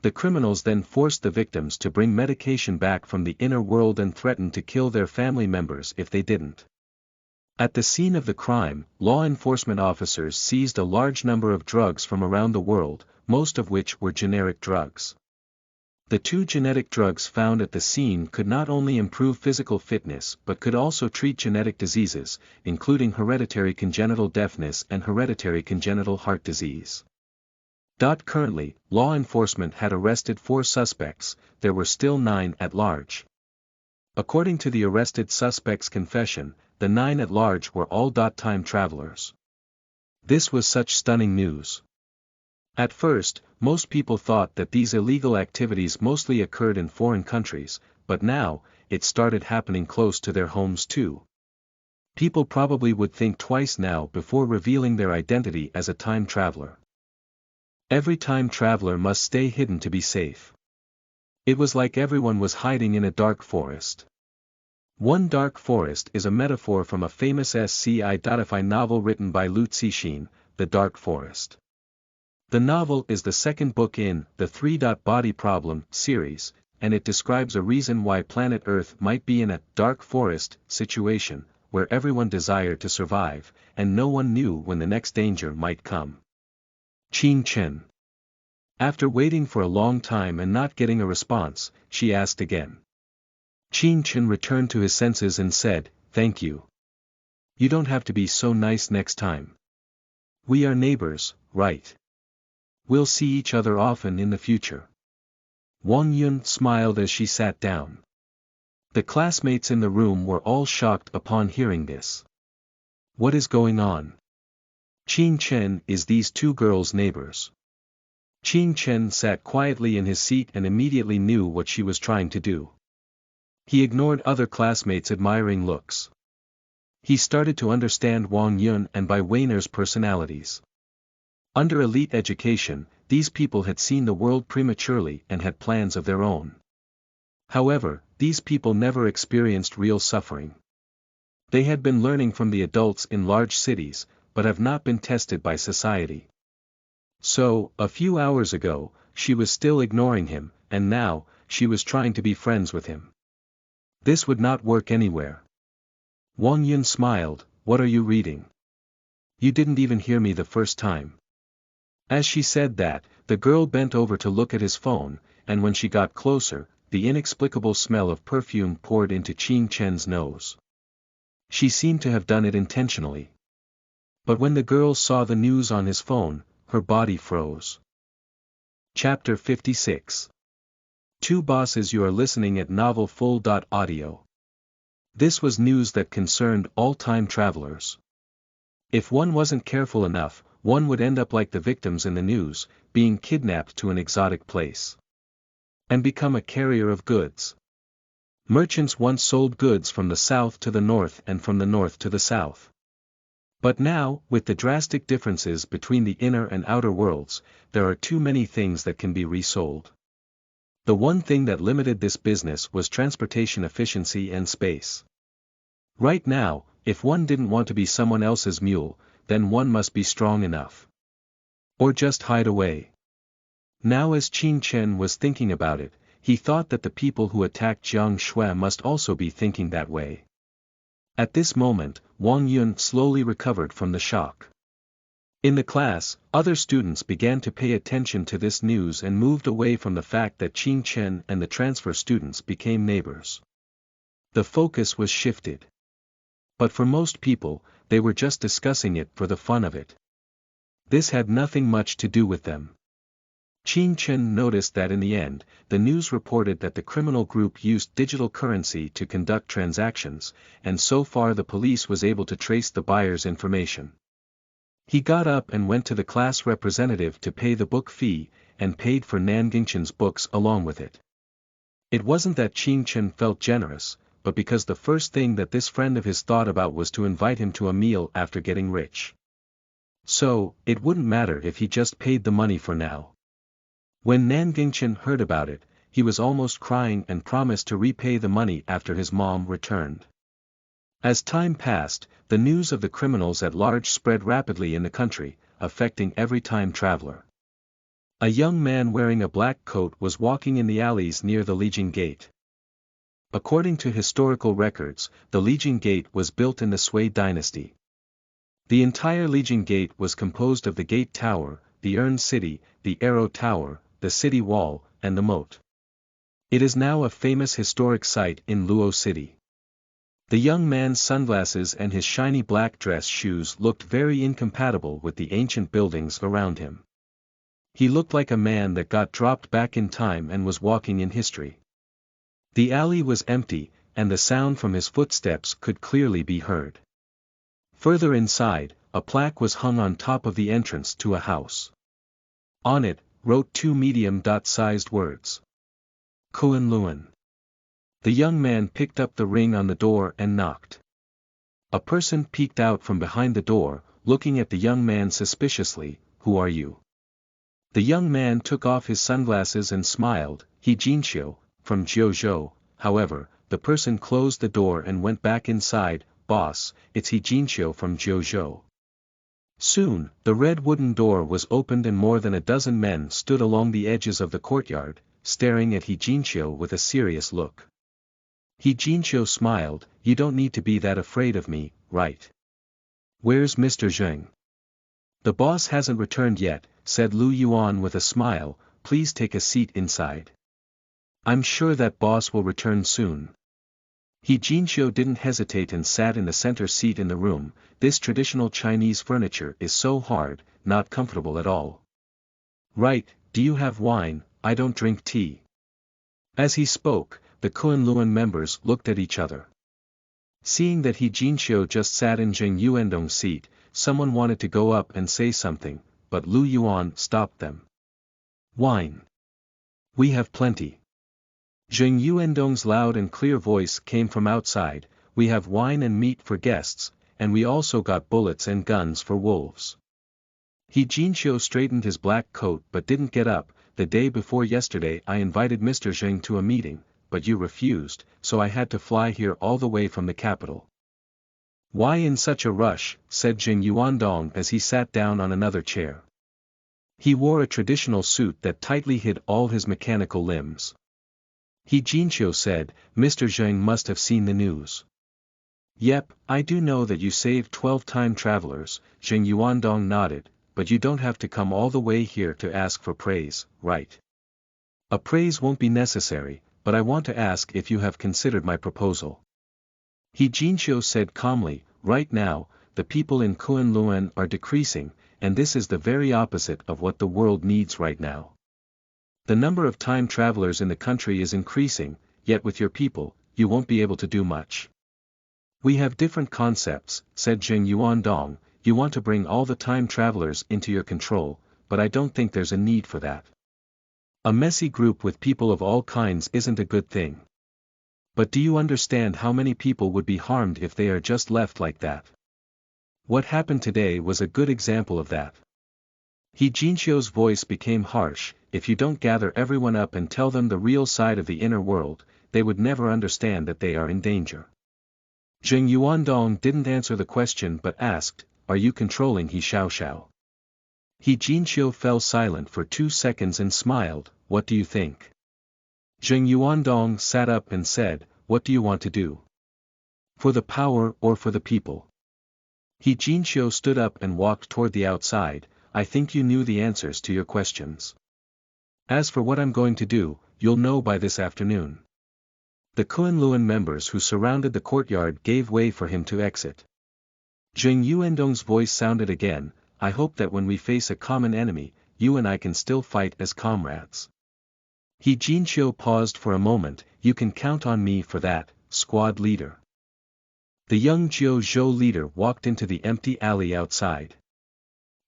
Speaker 1: The criminals then forced the victims to bring medication back from the inner world and threatened to kill their family members if they didn't. At the scene of the crime, law enforcement officers seized a large number of drugs from around the world, most of which were generic drugs. The 2 genetic drugs found at the scene could not only improve physical fitness but could also treat genetic diseases, including hereditary congenital deafness and hereditary congenital heart disease. Currently, law enforcement had arrested 4 suspects, there were still 9 at large. According to the arrested suspects' confession, the 9 at large were all time travelers. This was such stunning news. At first, most people thought that these illegal activities mostly occurred in foreign countries, but now, it started happening close to their homes too. People probably would think twice now before revealing their identity as a time traveler. Every time traveler must stay hidden to be safe. It was like everyone was hiding in a dark forest. One dark forest is a metaphor from a famous sci-fi novel written by Liu Cixin, The Dark Forest. The novel is the second book in the 3-Body Problem series, and it describes a reason why planet Earth might be in a dark forest situation, where everyone desired to survive, and no one knew when the next danger might come. Qing Chen. After waiting for a long time and not getting a response, she asked again. Qing Chen returned to his senses and said, thank you. You don't have to be so nice next time. We are neighbors, right? We'll see each other often in the future. Wang Yun smiled as she sat down. The classmates in the room were all shocked upon hearing this. What is going on? Qing Chen is these 2 girls' neighbors. Qing Chen sat quietly in his seat and immediately knew what she was trying to do. He ignored other classmates' admiring looks. He started to understand Wang Yun and Bai Weiner's personalities. Under elite education, these people had seen the world prematurely and had plans of their own. However, these people never experienced real suffering. They had been learning from the adults in large cities, but have not been tested by society. So, a few hours ago, she was still ignoring him, and now, she was trying to be friends with him. This would not work anywhere. Wang Yun smiled, what are you reading? You didn't even hear me the first time. As she said that, the girl bent over to look at his phone, and when she got closer, the inexplicable smell of perfume poured into Qing Chen's nose. She seemed to have done it intentionally. But when the girl saw the news on his phone, her body froze. Chapter 56. 2 Bosses. You are listening at novelfull.audio. This was news that concerned all time travelers. If one wasn't careful enough, one would end up like the victims in the news, being kidnapped to an exotic place. And become a carrier of goods. Merchants once sold goods from the south to the north and from the north to the south. But now, with the drastic differences between the inner and outer worlds, there are too many things that can be resold. The one thing that limited this business was transportation efficiency and space. Right now, if one didn't want to be someone else's mule, then one must be strong enough. Or just hide away. Now as Qin Chen was thinking about it, he thought that the people who attacked Jiang Shui must also be thinking that way. At this moment, Wang Yun slowly recovered from the shock. In the class, other students began to pay attention to this news and moved away from the fact that Qin Chen and the transfer students became neighbors. The focus was shifted. But for most people, they were just discussing it for the fun of it. This had nothing much to do with them. Qin Chen noticed that in the end, the news reported that the criminal group used digital currency to conduct transactions, and so far the police was able to trace the buyer's information. He got up and went to the class representative to pay the book fee, and paid for Nanjingchen's books along with it. It wasn't that Qin Chen felt generous, but because the first thing that this friend of his thought about was to invite him to a meal after getting rich. So, it wouldn't matter if he just paid the money for now. When Nanjingchen heard about it, he was almost crying and promised to repay the money after his mom returned. As time passed, the news of the criminals at large spread rapidly in the country, affecting every time traveler. A young man wearing a black coat was walking in the alleys near the Lijiang Gate. According to historical records, the Lijiang Gate was built in the Sui dynasty. The entire Lijiang Gate was composed of the Gate Tower, the Urn City, the Arrow Tower, the City Wall, and the Moat. It is now a famous historic site in Luo City. The young man's sunglasses and his shiny black dress shoes looked very incompatible with the ancient buildings around him. He looked like a man that got dropped back in time and was walking in history. The alley was empty, and the sound from his footsteps could clearly be heard. Further inside, a plaque was hung on top of the entrance to a house. On it, wrote two medium-sized words. Kunlun. The young man picked up the ring on the door and knocked. A person peeked out from behind the door, looking at the young man suspiciously. "Who are you?" The young man took off his sunglasses and smiled. "He Jinxiu, from Jiuzhou." However, the person closed the door and went back inside. "Boss, it's He Jinxiu from Jiuzhou." Soon, the red wooden door was opened and more than a dozen men stood along the edges of the courtyard, staring at He Jinxiu with a serious look. He Jinxiu smiled. "You don't need to be that afraid of me, right? Where's Mr. Zheng?" "The boss hasn't returned yet," said Lu Yuan with a smile. "Please take a seat inside. I'm sure that boss will return soon." He Jinxiu didn't hesitate and sat in the center seat in the room. This traditional Chinese furniture is so hard, not comfortable at all. "Right, do you have wine? I don't drink tea." As he spoke, the Kunlun members looked at each other. Seeing that He Jinxiu just sat in Zheng Yuandong's seat, someone wanted to go up and say something, but Lu Yuan stopped them. "Wine. We have plenty." Zheng Yuandong's loud and clear voice came from outside. "We have wine and meat for guests, and we also got bullets and guns for wolves." He Jinxiu straightened his black coat but didn't get up. "The day before yesterday I invited Mr. Zheng to a meeting, but you refused, so I had to fly here all the way from the capital." "Why in such a rush?" said Zheng Yuandong as he sat down on another chair. He wore a traditional suit that tightly hid all his mechanical limbs. He Jinxiu said, "Mr. Zheng must have seen the news." "Yep, I do know that you saved 12 time travelers," Zheng Yuandong nodded, "but you don't have to come all the way here to ask for praise, right?" "A praise won't be necessary, but I want to ask if you have considered my proposal." He Jinxiu said calmly, "Right now, the people in Kunlun are decreasing, and this is the very opposite of what the world needs right now. The number of time travelers in the country is increasing, yet with your people, you won't be able to do much." "We have different concepts," said Zheng Yuandong. you want to bring all the time travelers into your control, but I don't think there's a need for that. A messy group with people of all kinds isn't a good thing. But do you understand how many people would be harmed if they are just left like that? What happened today was a good example of that. Jinchio's voice became harsh. If you don't gather everyone up and tell them the real side of the inner world, they would never understand that they are in danger. Zheng Yuandong didn't answer the question but asked, "Are you controlling He Xiaoxiao?" Jinchio fell silent for 2 seconds and smiled, "What do you think?" Zheng Yuandong sat up and said, "What do you want to do? For the power or for the people?" Jinchio stood up and walked toward the outside. "I think you knew the answers to your questions. As for what I'm going to do, you'll know by this afternoon." The Kunlun members who surrounded the courtyard gave way for him to exit. Zheng Yuandong's voice sounded again, "I hope that when we face a common enemy, you and I can still fight as comrades." Jinchio paused for a moment. "You can count on me for that, squad leader." The young Zhou leader walked into the empty alley outside.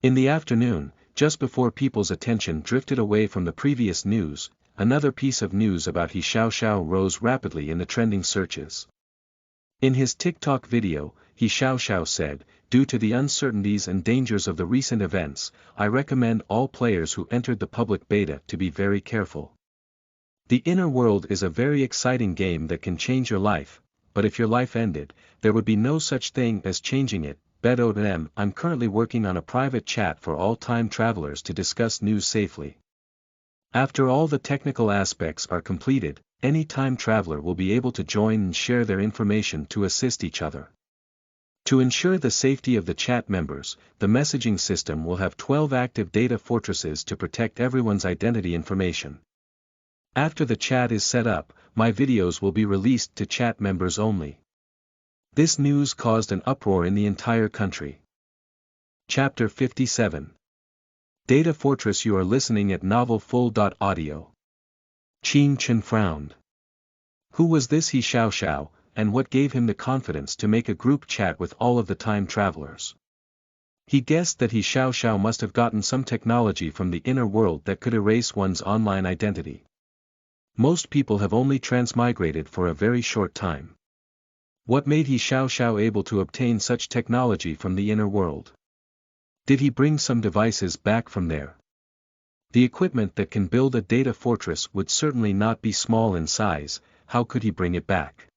Speaker 1: In the afternoon, just before people's attention drifted away from the previous news, another piece of news about He Xiaoxiao rose rapidly in the trending searches. In his TikTok video, He Xiaoxiao said, "Due to the uncertainties and dangers of the recent events, I recommend all players who entered the public beta to be very careful. The inner world is a very exciting game that can change your life, but if your life ended, there would be no such thing as changing it. I'm currently working on a private chat for all time travelers to discuss news safely. After all the technical aspects are completed, any time traveler will be able to join and share their information to assist each other. To ensure the safety of the chat members, the messaging system will have 12 active data fortresses to protect everyone's identity information. After the chat is set up, my videos will be released to chat members only." This news caused an uproar in the entire country. Chapter 57. Data Fortress. You are listening at novelfull.audio. Qing Chen frowned. Who was this He Xiaoxiao, and what gave him the confidence to make a group chat with all of the time travelers? He guessed that He Xiaoxiao must have gotten some technology from the inner world that could erase one's online identity. Most people have only transmigrated for a very short time. What made He Xiaoxiao able to obtain such technology from the inner world? Did he bring some devices back from there? The equipment that can build a data fortress would certainly not be small in size. How could he bring it back?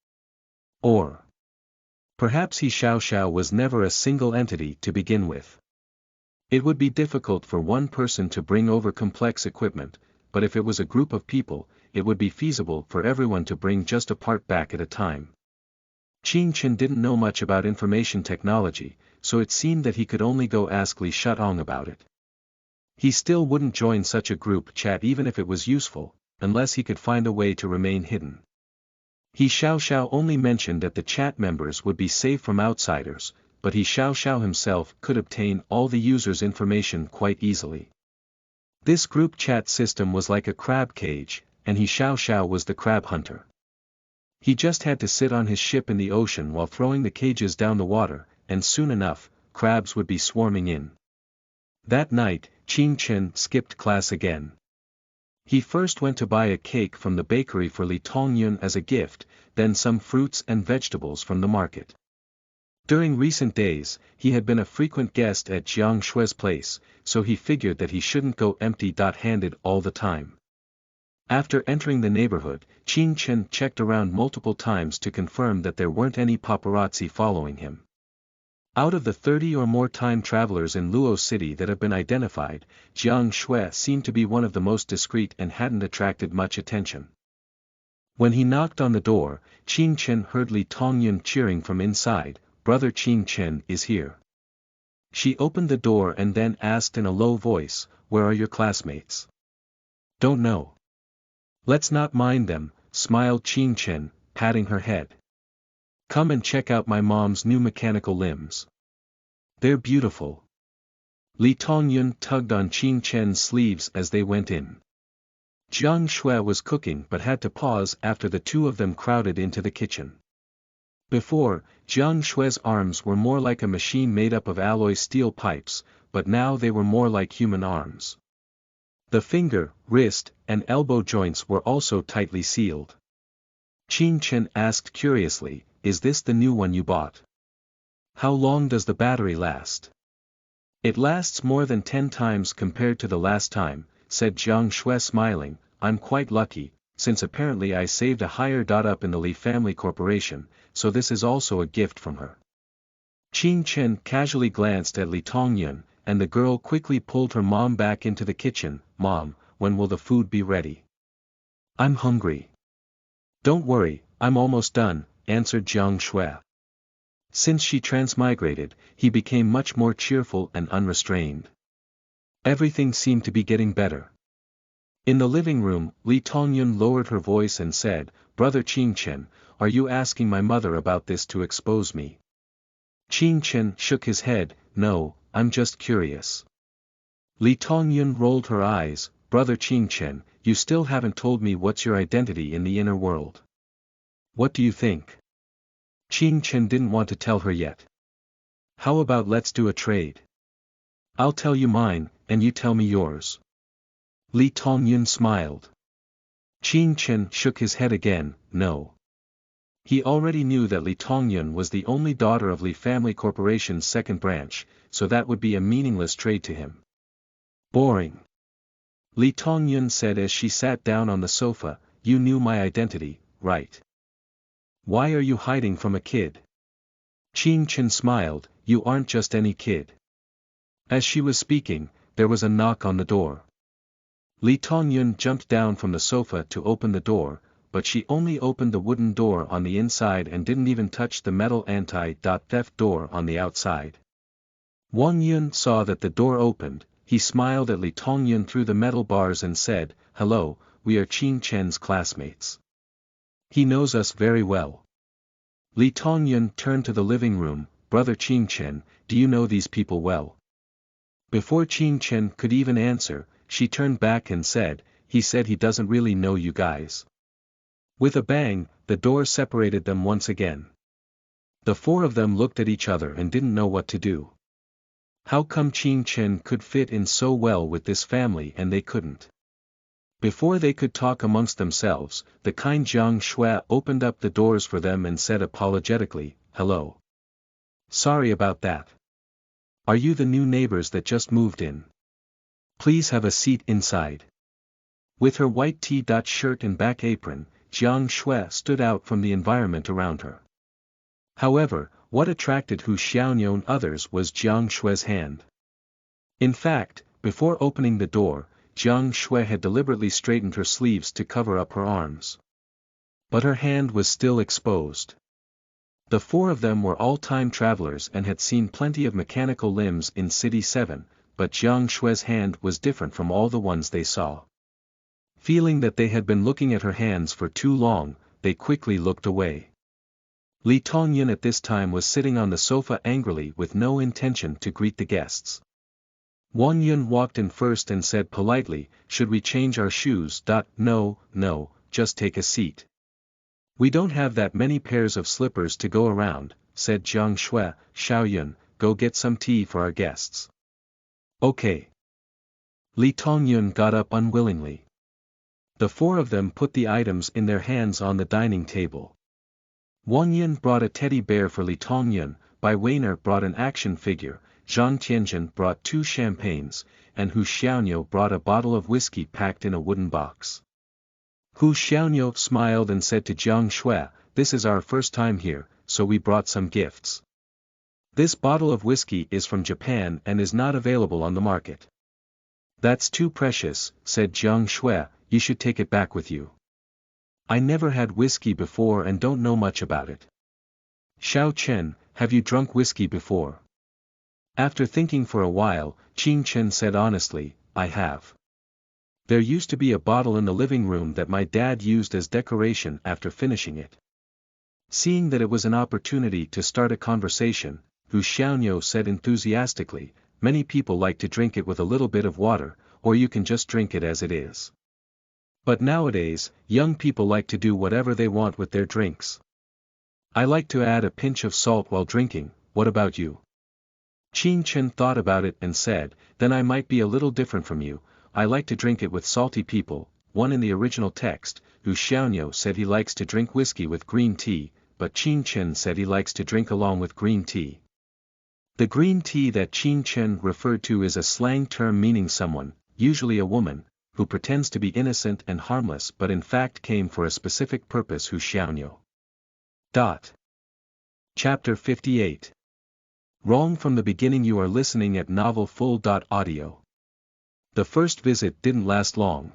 Speaker 1: Or perhaps He Xiaoxiao was never a single entity to begin with. It would be difficult for one person to bring over complex equipment, but if it was a group of people, it would be feasible for everyone to bring just a part back at a time. Qing Chen didn't know much about information technology, so it seemed that he could only go ask Li Shuang about it. He still wouldn't join such a group chat even if it was useful, unless he could find a way to remain hidden. He Xiaoxiao only mentioned that the chat members would be safe from outsiders, but He Xiaoxiao himself could obtain all the users' information quite easily. This group chat system was like a crab cage, and He Xiaoxiao was the crab hunter. He just had to sit on his ship in the ocean while throwing the cages down the water, and soon enough, crabs would be swarming in. That night, Qing Chen skipped class again. He first went to buy a cake from the bakery for Li Tongyun as a gift, then some fruits and vegetables from the market. During recent days, he had been a frequent guest at Jiang Shui's place, so he figured that he shouldn't go empty-handed all the time. After entering the neighborhood, Qing Chen checked around multiple times to confirm that there weren't any paparazzi following him. Out of the 30 or more time travelers in Luo City that have been identified, Jiang Shui seemed to be one of the most discreet and hadn't attracted much attention. When he knocked on the door, Qing Chen heard Li Tongyun cheering from inside, "Brother Qing Chen is here." She opened the door and then asked in a low voice, "Where are your classmates?" "Don't know." "Let's not mind them," smiled Qing Chen, patting her head. "Come and check out my mom's new mechanical limbs. They're beautiful." Li Tongyun tugged on Qing Chen's sleeves as they went in. Jiang Shui was cooking but had to pause after the two of them crowded into the kitchen. Before, Jiang Shui's arms were more like a machine made up of alloy steel pipes, but now they were more like human arms. The finger, wrist, and elbow joints were also tightly sealed. Qin Chen asked curiously, "Is this the new one you bought? How long does the battery last?" "It lasts more than 10 times compared to the last time," said Jiang Shui smiling. "I'm quite lucky, since apparently I saved a higher up in the Li Family Corporation, so this is also a gift from her." Qin Chen casually glanced at Li Tongyun, and the girl quickly pulled her mom back into the kitchen. "Mom, when will the food be ready? I'm hungry." "Don't worry, I'm almost done," answered Jiang Shui. Since she transmigrated, he became much more cheerful and unrestrained. Everything seemed to be getting better. In the living room, Li Tongyun lowered her voice and said, "Brother Qin Chen, are you asking my mother about this to expose me?" Qin Chen shook his head, "No, I'm just curious." Li Tongyun rolled her eyes, "Brother Qin Chen, you still haven't told me what's your identity in the inner world. What do you think?" Qin Chen didn't want to tell her yet. "How about let's do a trade? I'll tell you mine, and you tell me yours." Li Tongyun smiled. Qin Chen shook his head again, "No." He already knew that Li Tongyun was the only daughter of Li Family Corporation's second branch, so that would be a meaningless trade to him. "Boring." Li Tongyun said as she sat down on the sofa, "You knew my identity, right? Why are you hiding from a kid?" Qin Chen smiled, "You aren't just any kid." As she was speaking, there was a knock on the door. Li Tongyun jumped down from the sofa to open the door, but she only opened the wooden door on the inside and didn't even touch the metal anti-theft door on the outside. Wang Yun saw that the door opened. He smiled at Li Tongyun through the metal bars and said, "Hello, we are Qin Chen's classmates. He knows us very well." Li Tongyun turned to the living room, "Brother Qin Chen, do you know these people well?" Before Qin Chen could even answer, she turned back and said, "He said he doesn't really know you guys." With a bang, the door separated them once again. The four of them looked at each other and didn't know what to do. How come Qin Chen could fit in so well with this family and they couldn't? Before they could talk amongst themselves, the kind Jiang Shui opened up the doors for them and said apologetically, "Hello. Sorry about that. Are you the new neighbors that just moved in? Please have a seat inside." With her white T-shirt and back apron, Jiang Shui stood out from the environment around her. However, what attracted Hu Xiaoniu and others was Jiang Shui's hand. In fact, before opening the door, Jiang Shui had deliberately straightened her sleeves to cover up her arms. But her hand was still exposed. The four of them were all time travelers and had seen plenty of mechanical limbs in City 7, but Jiang Shui's hand was different from all the ones they saw. Feeling that they had been looking at her hands for too long, they quickly looked away. Li Tongyun at this time was sitting on the sofa angrily with no intention to greet the guests. Wang Yun walked in first and said politely, "Should we change our shoes?" "No, no, just take a seat. We don't have that many pairs of slippers to go around," said Jiang Shui. "Xiaoyun, go get some tea for our guests." "Okay." Li Tongyun got up unwillingly. The four of them put the items in their hands on the dining table. Wang Yun brought a teddy bear for Li Tongyun, Bai Weiner brought an action figure, Zhang Tianjin brought 2 champagnes, and Hu Xiaoniu brought a bottle of whiskey packed in a wooden box. Hu Xiaoniu smiled and said to Jiang Shui, "This is our first time here, so we brought some gifts. This bottle of whiskey is from Japan and is not available on the market." "That's too precious," said Jiang Shui, "you should take it back with you. I never had whiskey before and don't know much about it." "Xiao Chen, have you drunk whiskey before?" After thinking for a while, Qin Chen said honestly, "I have. There used to be a bottle in the living room that my dad used as decoration after finishing it." Seeing that it was an opportunity to start a conversation, Hu Xiaoniu said enthusiastically, "Many people like to drink it with a little bit of water, or you can just drink it as it is. But nowadays, young people like to do whatever they want with their drinks. I like to add a pinch of salt while drinking, what about you? Qin Chen thought about it and said, then I might be a little different from you, I like to drink it with salty people. One in the original text, Hu Xiaonyo said he likes to drink whiskey with green tea, but Qin Chen said he likes to drink along with green tea. The green tea that Qin Chen referred to is a slang term meaning someone, usually a woman, who pretends to be innocent and harmless but in fact came for a specific purpose. Hu Xiaonyo. Chapter 58. Wrong from the beginning. You are listening at novelfull.audio. The first visit didn't last long.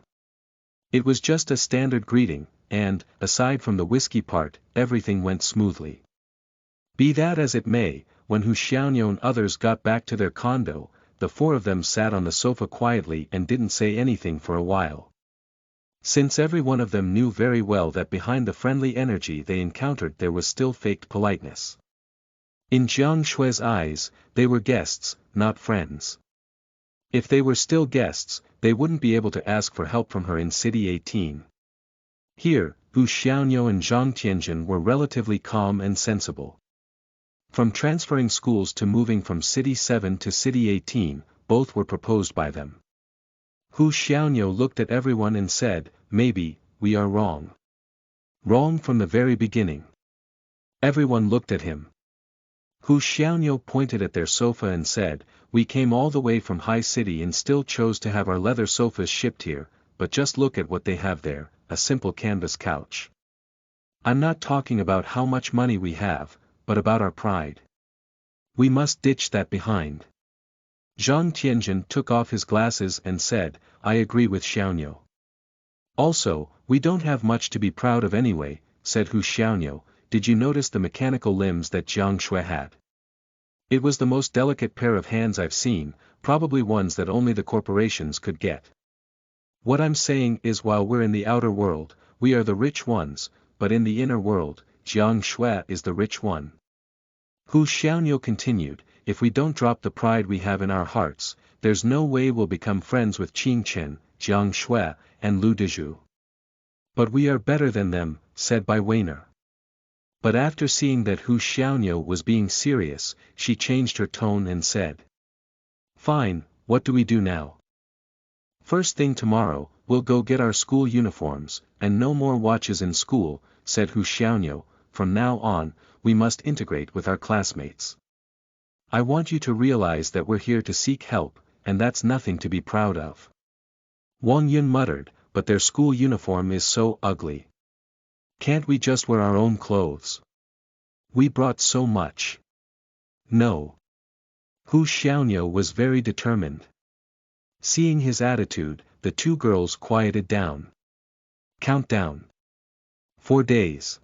Speaker 1: It was just a standard greeting, and, aside from the whiskey part, everything went smoothly. Be that as it may, when Hu Xiaonyo and others got back to their condo, the four of them sat on the sofa quietly and didn't say anything for a while. Since every one of them knew very well that behind the friendly energy they encountered there was still faked politeness. In Jiang Shui's eyes, they were guests, not friends. If they were still guests, they wouldn't be able to ask for help from her in City 18. Here, Hu Xiaonyo and Zhang Tianjin were relatively calm and sensible. From transferring schools to moving from City 7 to City 18, both were proposed by them. Hu Xiaonyo looked at everyone and said, maybe, we are wrong. Wrong from the very beginning. Everyone looked at him. Hu Xiaonyo pointed at their sofa and said, we came all the way from High City and still chose to have our leather sofas shipped here, but just look at what they have there, a simple canvas couch. I'm not talking about how much money we have, but about our pride. We must ditch that behind. Zhang Tianjin took off his glasses and said, I agree with Xiaonyo. Also, we don't have much to be proud of anyway, said Hu Xiaonyo. Did you notice the mechanical limbs that Jiang Shui had? It was the most delicate pair of hands I've seen, probably ones that only the corporations could get. What I'm saying is while we're in the outer world, we are the rich ones, but in the inner world, Jiang Shui is the rich one. Hu Xiaonyo continued, if we don't drop the pride we have in our hearts, there's no way we'll become friends with Qin Chen, Jiang Shui, and Lu Dezhu. But we are better than them, said Bai Weiner. But after seeing that Hu Xiaonyo was being serious, she changed her tone and said. Fine, what do we do now? First thing tomorrow, we'll go get our school uniforms, and no more watches in school, said Hu Xiaonyo. From now on, we must integrate with our classmates. I want you to realize that we're here to seek help, and that's nothing to be proud of. Wang Yun muttered, but their school uniform is so ugly. Can't we just wear our own clothes? We brought so much. No. Hu Xiaonyo was very determined. Seeing his attitude, the two girls quieted down. Countdown. 4 days.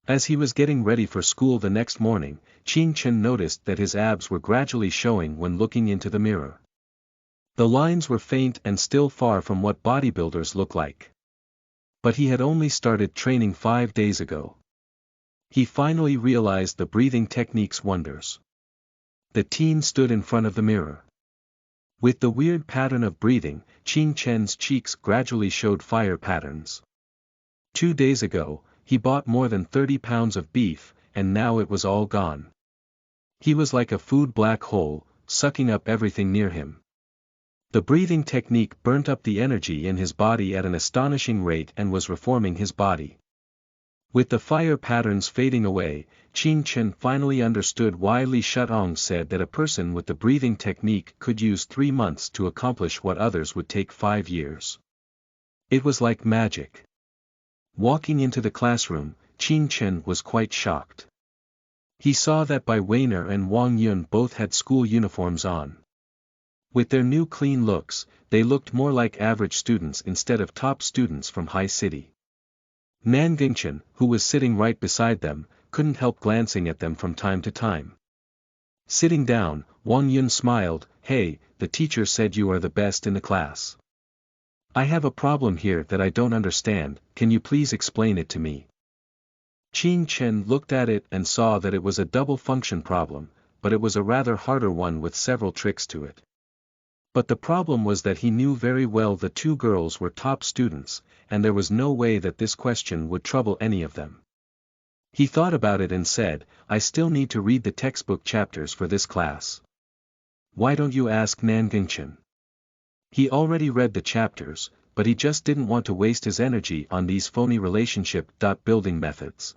Speaker 1: As he was getting ready for school the next morning, Qin Chen noticed that his abs were gradually showing when looking into the mirror. The lines were faint and still far from what bodybuilders look like. But he had only started training 5 days ago. He finally realized the breathing technique's wonders. The teen stood in front of the mirror. With the weird pattern of breathing, Qin Chen's cheeks gradually showed fire patterns. 2 days ago, he bought more than 30 pounds of beef, and now it was all gone. He was like a food black hole, sucking up everything near him. The breathing technique burnt up the energy in his body at an astonishing rate and was reforming his body. With the fire patterns fading away, Qin Chen finally understood why Li Shutong said that a person with the breathing technique could use 3 months to accomplish what others would take 5 years. It was like magic. Walking into the classroom, Qin Chen was quite shocked. He saw that Bai Weiner and Wang Yun both had school uniforms on. With their new clean looks, they looked more like average students instead of top students from High City. Nan Gingchen, who was sitting right beside them, couldn't help glancing at them from time to time. Sitting down, Wang Yun smiled, hey, the teacher said you are the best in the class. I have a problem here that I don't understand, can you please explain it to me? Qin Chen looked at it and saw that it was a double function problem, but it was a rather harder one with several tricks to it. But the problem was that he knew very well the 2 girls were top students, and there was no way that this question would trouble any of them. He thought about it and said, I still need to read the textbook chapters for this class. Why don't you ask Nanjingchen? He already read the chapters, but he just didn't want to waste his energy on these phony relationship-building methods.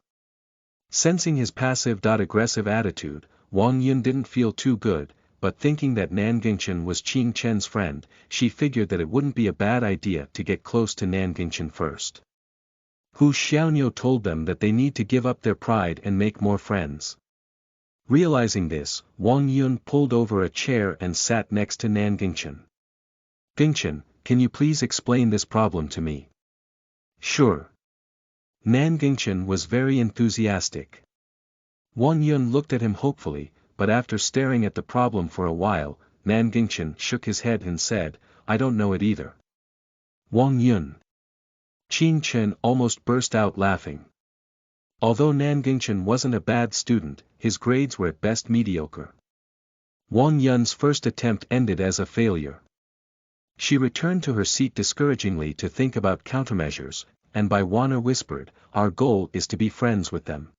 Speaker 1: Sensing his passive-aggressive attitude, Wang Yun didn't feel too good, but thinking that Nanjingchen was Qing Chen's friend, she figured that it wouldn't be a bad idea to get close to Nanjingchen first. Hu Xiaoniu told them that they need to give up their pride and make more friends. Realizing this, Wang Yun pulled over a chair and sat next to Nanjingchen. Jingchen, can you please explain this problem to me? Sure. Nanjingchen was very enthusiastic. Wang Yun looked at him hopefully, but after staring at the problem for a while, Nanjingchen shook his head and said, I don't know it either. Wang Yun. Qing Chen almost burst out laughing. Although Nanjingchen wasn't a bad student, his grades were at best mediocre. Wang Yun's first attempt ended as a failure. She returned to her seat discouragingly to think about countermeasures, and Baiwana whispered, our goal is to be friends with them.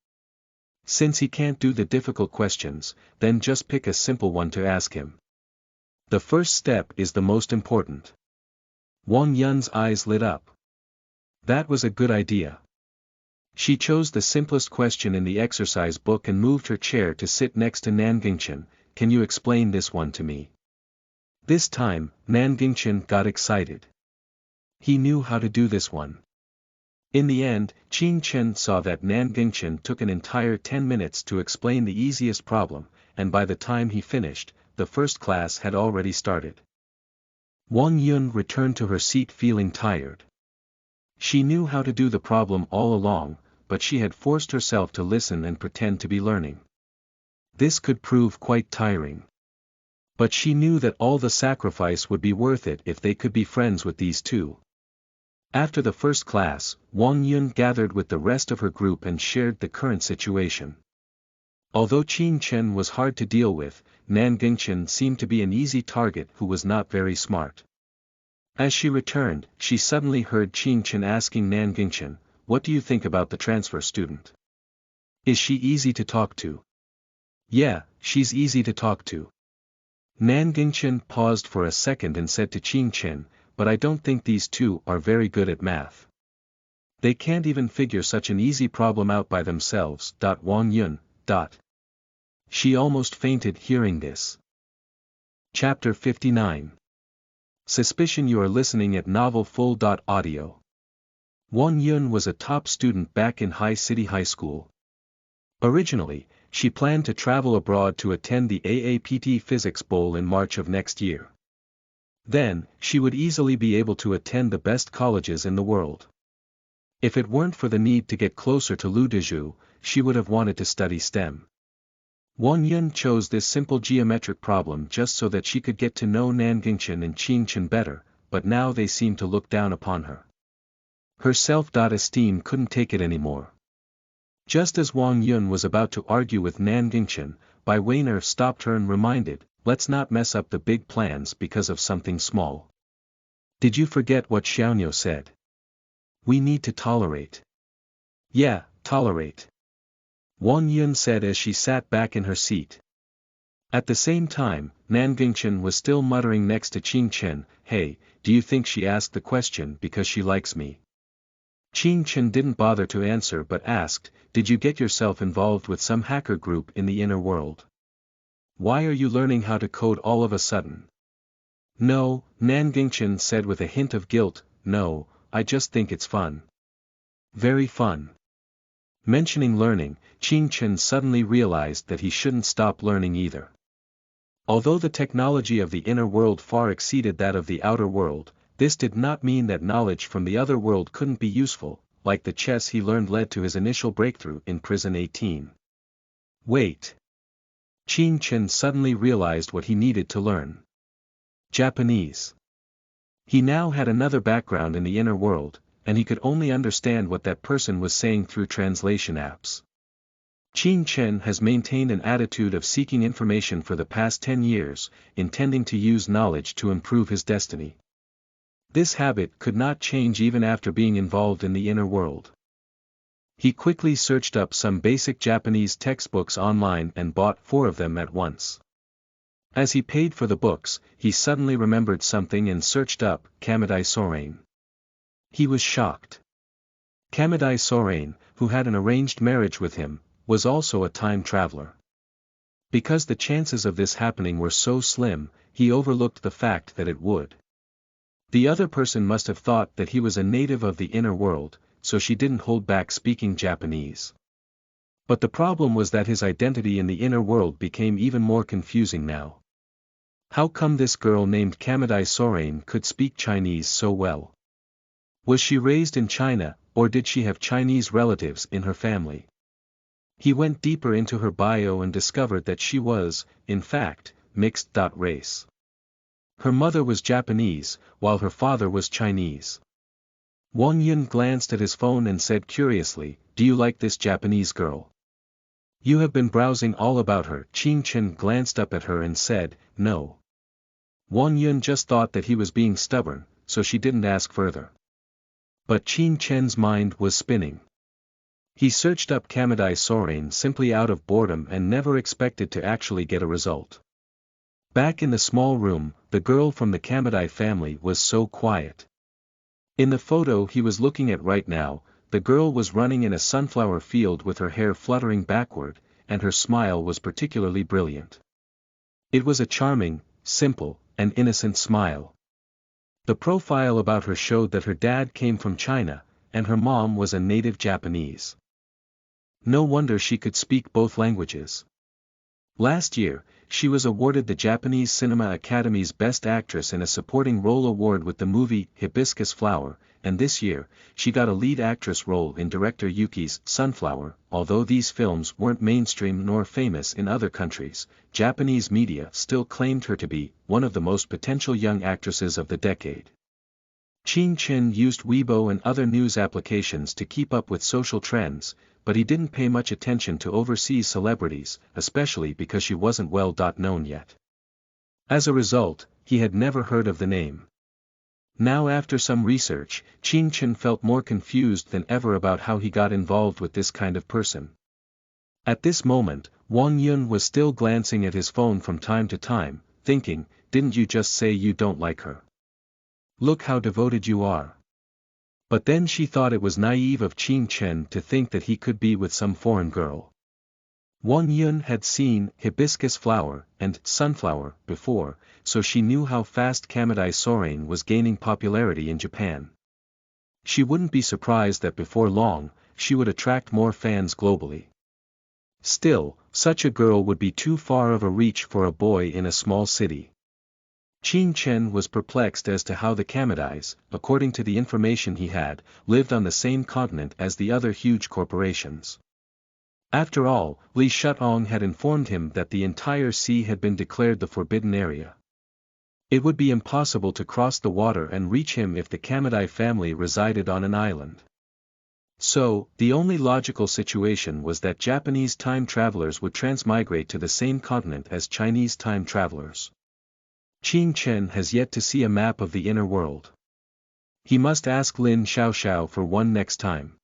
Speaker 1: Since he can't do the difficult questions, then just pick a simple one to ask him. The first step is the most important. Wang Yun's eyes lit up. That was a good idea. She chose the simplest question in the exercise book and moved her chair to sit next to Nanjingchen. Can you explain this one to me? This time, Nanjingchen got excited. He knew how to do this one. In the end, Qing Chen saw that Nanjingchen took an entire 10 minutes to explain the easiest problem, and by the time he finished, the first class had already started. Wang Yun returned to her seat feeling tired. She knew how to do the problem all along, but she had forced herself to listen and pretend to be learning. This could prove quite tiring. But she knew that all the sacrifice would be worth it if they could be friends with these two. After the first class, Wang Yun gathered with the rest of her group and shared the current situation. Although Qing Chen was hard to deal with, Nanjingchen seemed to be an easy target who was not very smart. As she returned, she suddenly heard Qing Chen asking Nanjingchen, what do you think about the transfer student? Is she easy to talk to? Yeah, she's easy to talk to. Nanjingchen paused for a second and said to Qing Chen, but I don't think these two are very good at math. They can't even figure such an easy problem out by themselves. Wang Yun. She almost fainted hearing this. Chapter 59. Suspicion. You are listening at novelfull.audio. Wang Yun was a top student back in High City High School. Originally, she planned to travel abroad to attend the AAPT Physics Bowl in March of next year. Then, she would easily be able to attend the best colleges in the world. If it weren't for the need to get closer to Lu Dezhu, she would have wanted to study STEM. Wang Yun chose this simple geometric problem just so that she could get to know Nanjingchen and Qing Chen better, but now they seemed to look down upon her. Her self-esteem couldn't take it anymore. Just as Wang Yun was about to argue with Nanjingchen, Bai Weiner stopped her and reminded, let's not mess up the big plans because of something small. Did you forget what Xiaoniu said? We need to tolerate. Yeah, tolerate. Wang Yun said as she sat back in her seat. At the same time, Nanjingchen was still muttering next to Qing Chen, hey, do you think she asked the question because she likes me? Qing Chen didn't bother to answer but asked, did you get yourself involved with some hacker group in the inner world? Why are you learning how to code all of a sudden? No, Nanjingchen said with a hint of guilt, no, I just think it's fun. Very fun. Mentioning learning, Qing Chen suddenly realized that he shouldn't stop learning either. Although the technology of the inner world far exceeded that of the outer world, this did not mean that knowledge from the other world couldn't be useful, like the chess he learned led to his initial breakthrough in Prison 18. Wait. Qing Chen suddenly realized what he needed to learn. Japanese. He now had another background in the inner world, and he could only understand what that person was saying through translation apps. Qing Chen has maintained an attitude of seeking information for the past 10 years, intending to use knowledge to improve his destiny. This habit could not change even after being involved in the inner world. He quickly searched up some basic Japanese textbooks online and bought 4 of them at once. As he paid for the books, he suddenly remembered something and searched up Kamadai Sorain. He was shocked. Kamadai Sorain, who had an arranged marriage with him, was also a time traveler. Because the chances of this happening were so slim, he overlooked the fact that it would. The other person must have thought that he was a native of the inner world, so she didn't hold back speaking Japanese. But the problem was that his identity in the inner world became even more confusing now. How come this girl named Kamadai Sorain could speak Chinese so well? Was she raised in China, or did she have Chinese relatives in her family? He went deeper into her bio and discovered that she was, in fact, mixed race. Her mother was Japanese, while her father was Chinese. Wang Yun glanced at his phone and said curiously, "Do you like this Japanese girl? You have been browsing all about her." Qin Chen glanced up at her and said, "No." Wang Yun just thought that he was being stubborn, so she didn't ask further. But Qin Chen's mind was spinning. He searched up Kamadai Sorain simply out of boredom and never expected to actually get a result. Back in the small room, the girl from the Kamadai family was so quiet. In the photo he was looking at right now, the girl was running in a sunflower field with her hair fluttering backward, and her smile was particularly brilliant. It was a charming, simple, and innocent smile. The profile about her showed that her dad came from China, and her mom was a native Japanese. No wonder she could speak both languages. Last year, she was awarded the Japanese Cinema Academy's Best Actress in a Supporting Role Award with the movie Hibiscus Flower, and this year, she got a lead actress role in director Yuki's Sunflower. Although these films weren't mainstream nor famous in other countries, Japanese media still claimed her to be one of the most potential young actresses of the decade. Qin Chen used Weibo and other news applications to keep up with social trends, but he didn't pay much attention to overseas celebrities, especially because she wasn't well known yet. As a result, he had never heard of the name. Now after some research, Qin Chen felt more confused than ever about how he got involved with this kind of person. At this moment, Wang Yun was still glancing at his phone from time to time, thinking, "Didn't you just say you don't like her? Look how devoted you are." But then she thought it was naive of Qin Chen to think that he could be with some foreign girl. Wang Yun had seen Hibiscus Flower and Sunflower before, so she knew how fast Kamadai Sorain was gaining popularity in Japan. She wouldn't be surprised that before long, she would attract more fans globally. Still, such a girl would be too far of a reach for a boy in a small city. Qin Chen was perplexed as to how the Kamadais, according to the information he had, lived on the same continent as the other huge corporations. After all, Li Shutong had informed him that the entire sea had been declared the forbidden area. It would be impossible to cross the water and reach him if the Kamadai family resided on an island. So, the only logical situation was that Japanese time travelers would transmigrate to the same continent as Chinese time travelers. Qin Chen has yet to see a map of the inner world. He must ask Lin Xiaoxiao for one next time.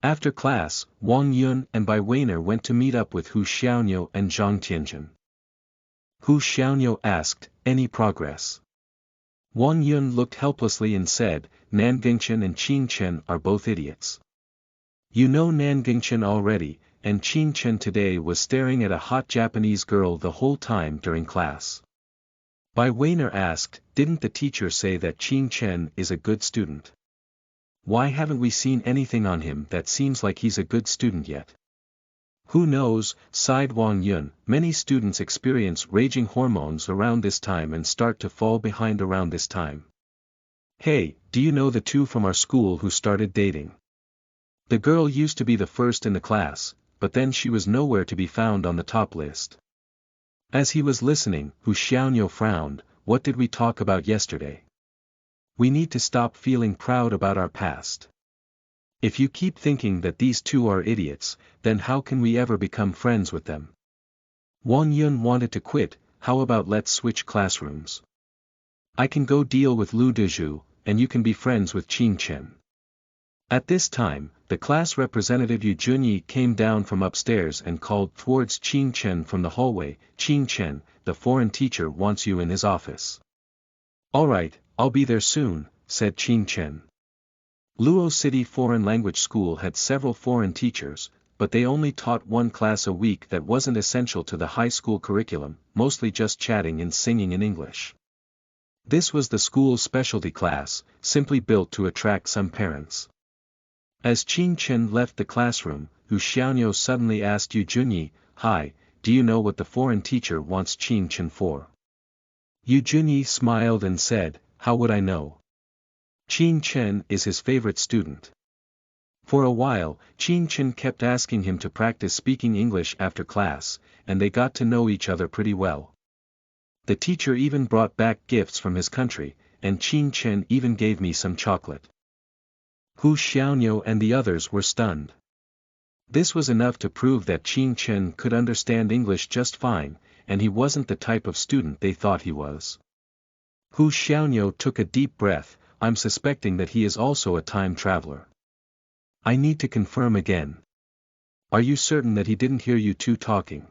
Speaker 1: After class, Wang Yun and Bai Weiner went to meet up with Hu Xiaoniu and Zhang Tianjin. Hu Xiaoniu asked, "Any progress?" Wang Yun looked helplessly and said, "Nangingchen and Qin Chen are both idiots. You know Nangingchen already, and Qin Chen today was staring at a hot Japanese girl the whole time during class." Bai Weiner asked, "Didn't the teacher say that Qin Chen is a good student? Why haven't we seen anything on him that seems like he's a good student yet?" "Who knows," sighed Wang Yun, "many students experience raging hormones around this time and start to fall behind around this time. Hey, do you know the two from our school who started dating? The girl used to be the first in the class, but then she was nowhere to be found on the top list." As he was listening, Hu Xiaoniu frowned. "What did we talk about yesterday? We need to stop feeling proud about our past. If you keep thinking that these two are idiots, then how can we ever become friends with them?" Wang Yun wanted to quit. "How about let's switch classrooms? I can go deal with Lu Dezhu, and you can be friends with Qin Chen." At this time, The class representative Yu Junyi came down from upstairs and called towards Qin Chen from the hallway. Qin Chen, the foreign teacher wants you in his office. Alright, I'll be there soon, said Qin Chen. Luo City Foreign Language School had several foreign teachers, but they only taught one class a week that wasn't essential to the high school curriculum, mostly just chatting and singing in English. This was the school's specialty class, simply built to attract some parents. As Qin Chen left the classroom, Hu Xiaoniu suddenly asked Yu Junyi, "Hi, do you know what the foreign teacher wants Qin Chen for?" Yu Junyi smiled and said, "How would I know? Qin Chen is his favorite student." For a while, Qin Chen kept asking him to practice speaking English after class, and they got to know each other pretty well. The teacher even brought back gifts from his country, and Qin Chen even gave me some chocolate. Hu Xiaoniu and the others were stunned. This was enough to prove that Qin Chen could understand English just fine, and he wasn't the type of student they thought he was. Hu Xiaoniu took a deep breath. I'm suspecting that he is also a time traveler. I need to confirm again. Are you certain that he didn't hear you two talking?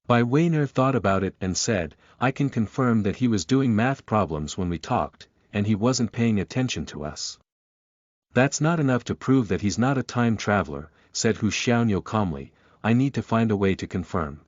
Speaker 1: Bai Weiner thought about it and said, I can confirm that he was doing math problems when we talked, and he wasn't paying attention to us. That's not enough to prove that he's not a time traveler, said Hu Xiaoniu calmly. I need to find a way to confirm.